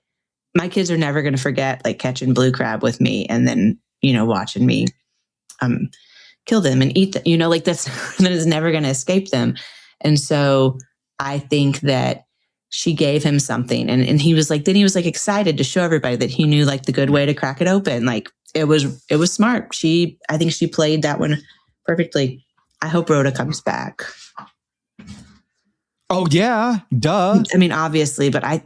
my kids are never going to forget like catching blue crab with me and then, watching me kill them and eat them. Like that is never going to escape them. And so I think that she gave him something and he was like excited to show everybody that he knew like the good way to crack it open. Like it was smart. I think she played that one perfectly. I hope Rhoda comes back. Oh yeah, duh. I mean, obviously, but I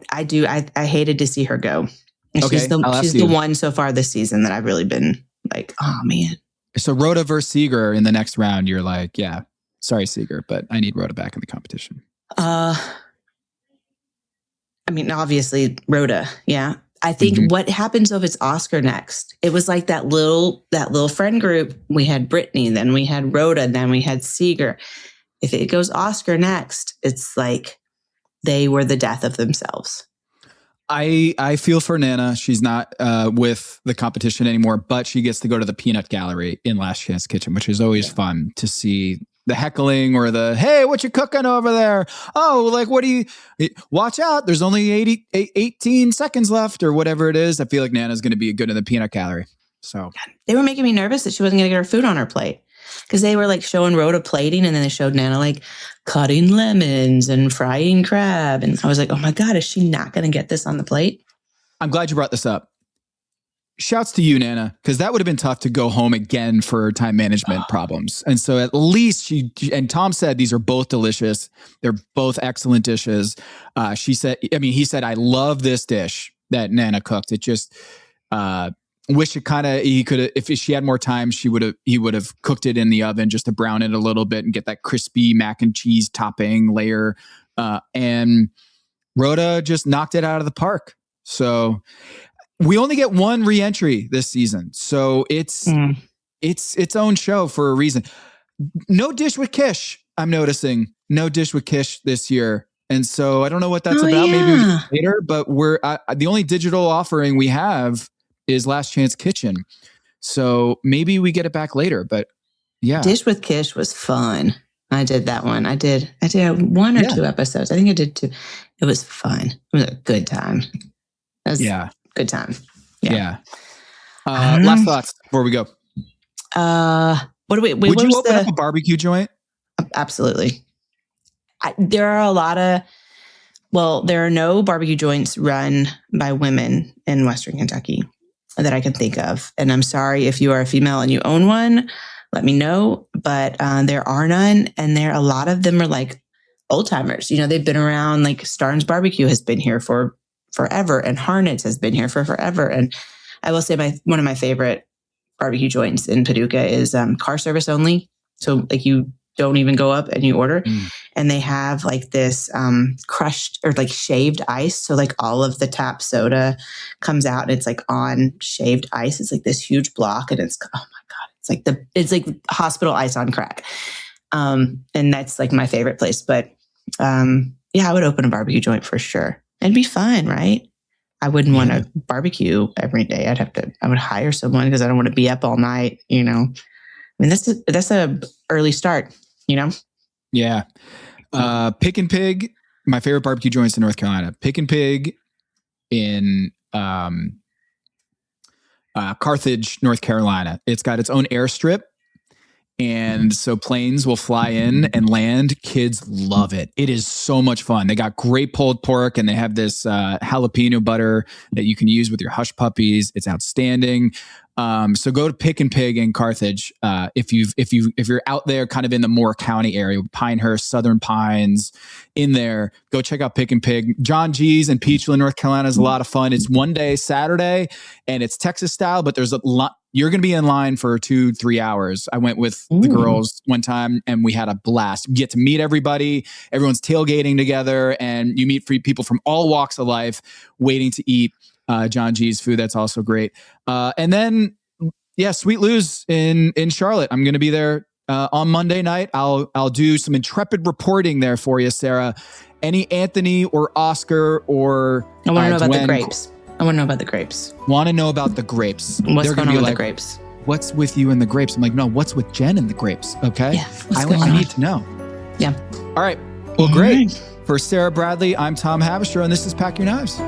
hated to see her go. And okay, she's the one so far this season that I've really been like, oh man. So Rhoda versus Seeger in the next round, you're like, yeah, sorry Seeger, but I need Rhoda back in the competition. I mean, obviously Rhoda, yeah. I think what happens if it's Oscar next? It was like that little friend group. We had Brittany, then we had Rhoda, then we had Seeger. If it goes Oscar next, it's like they were the death of themselves. I feel for Nana. She's not with the competition anymore, but she gets to go to the peanut gallery in Last Chance Kitchen, which is always fun to see the heckling or the, hey, what you cooking over there? Oh, like, what do you, watch out. There's only 18 seconds left or whatever it is. I feel like Nana's going to be good in the peanut gallery. So they were making me nervous that she wasn't going to get her food on her plate because they were like showing Rhoda plating and then they showed Nana like cutting lemons and frying crab. And I was like, oh my God, is she not going to get this on the plate? I'm glad you brought this up. Shouts to you, Nana, because that would have been tough to go home again for time management problems. And so at least and Tom said these are both delicious. They're both excellent dishes. He said, I love this dish that Nana cooked. It just, wish it he could have, if she had more time, he would have cooked it in the oven just to brown it a little bit and get that crispy mac and cheese topping layer. And Rhoda just knocked it out of the park. So we only get one re-entry this season. So it's its own show for a reason. No dish with Kish. I'm noticing no dish with Kish this year. And so I don't know what that's about. Yeah. Maybe we can later, but the only digital offering we have is Last Chance Kitchen. So maybe we get it back later, but yeah. Dish with Kish was fun. I did that one. I did one or two episodes. I think I did two. It was fun. It was a good time. Good time. Yeah. Last thoughts before we go. Would you open up a barbecue joint? Absolutely. There are no barbecue joints run by women in Western Kentucky that I can think of. And I'm sorry if you are a female and you own one, let me know. But there are none. And a lot of them are like old timers. They've been around, like Starnes Barbecue has been here for forever. And Harnet's has been here for forever. And I will say one of my favorite barbecue joints in Paducah is car service only. So like you don't even go up and you order. And they have like this crushed or like shaved ice. So like all of the tap soda comes out and it's like on shaved ice. It's like this huge block and it's, oh my God, it's like hospital ice on crack. And that's like my favorite place. But I would open a barbecue joint for sure. It'd be fun, right? I wouldn't want to barbecue every day. I would hire someone because I don't want to be up all night, I mean, that's a early start, Yeah. Pick and Pig, my favorite barbecue joints in North Carolina. Pick and Pig in Carthage, North Carolina. It's got its own airstrip. And so planes will fly in and land. Kids love it. It is so much fun. They got great pulled pork and they have this jalapeno butter that you can use with your hush puppies. It's outstanding. So go to Pick and Pig in Carthage. If you're out there kind of in the Moore County area, Pinehurst, Southern Pines, in there, go check out Pick and Pig. John G's in Peachland, North Carolina is a lot of fun. It's one day Saturday and it's Texas style, but there's a lot. You're going to be in line for 2-3 hours. I went with the girls one time and we had a blast. You get to meet everybody. Everyone's tailgating together and you meet people from all walks of life waiting to eat John G's food. That's also great. And then, Sweet Lou's in Charlotte. I'm going to be there on Monday night. I'll do some intrepid reporting there for you, Sarah. Any Anthony or Oscar or I want to know about the grapes. Want to know about the grapes. What's going on with the grapes? What's with you and the grapes? I'm like, no, what's with Jen and the grapes? Okay. Yeah, I need to know. Yeah. All right. Well, great. For Sarah Bradley, I'm Tom Havisher, and this is Pack Your Knives.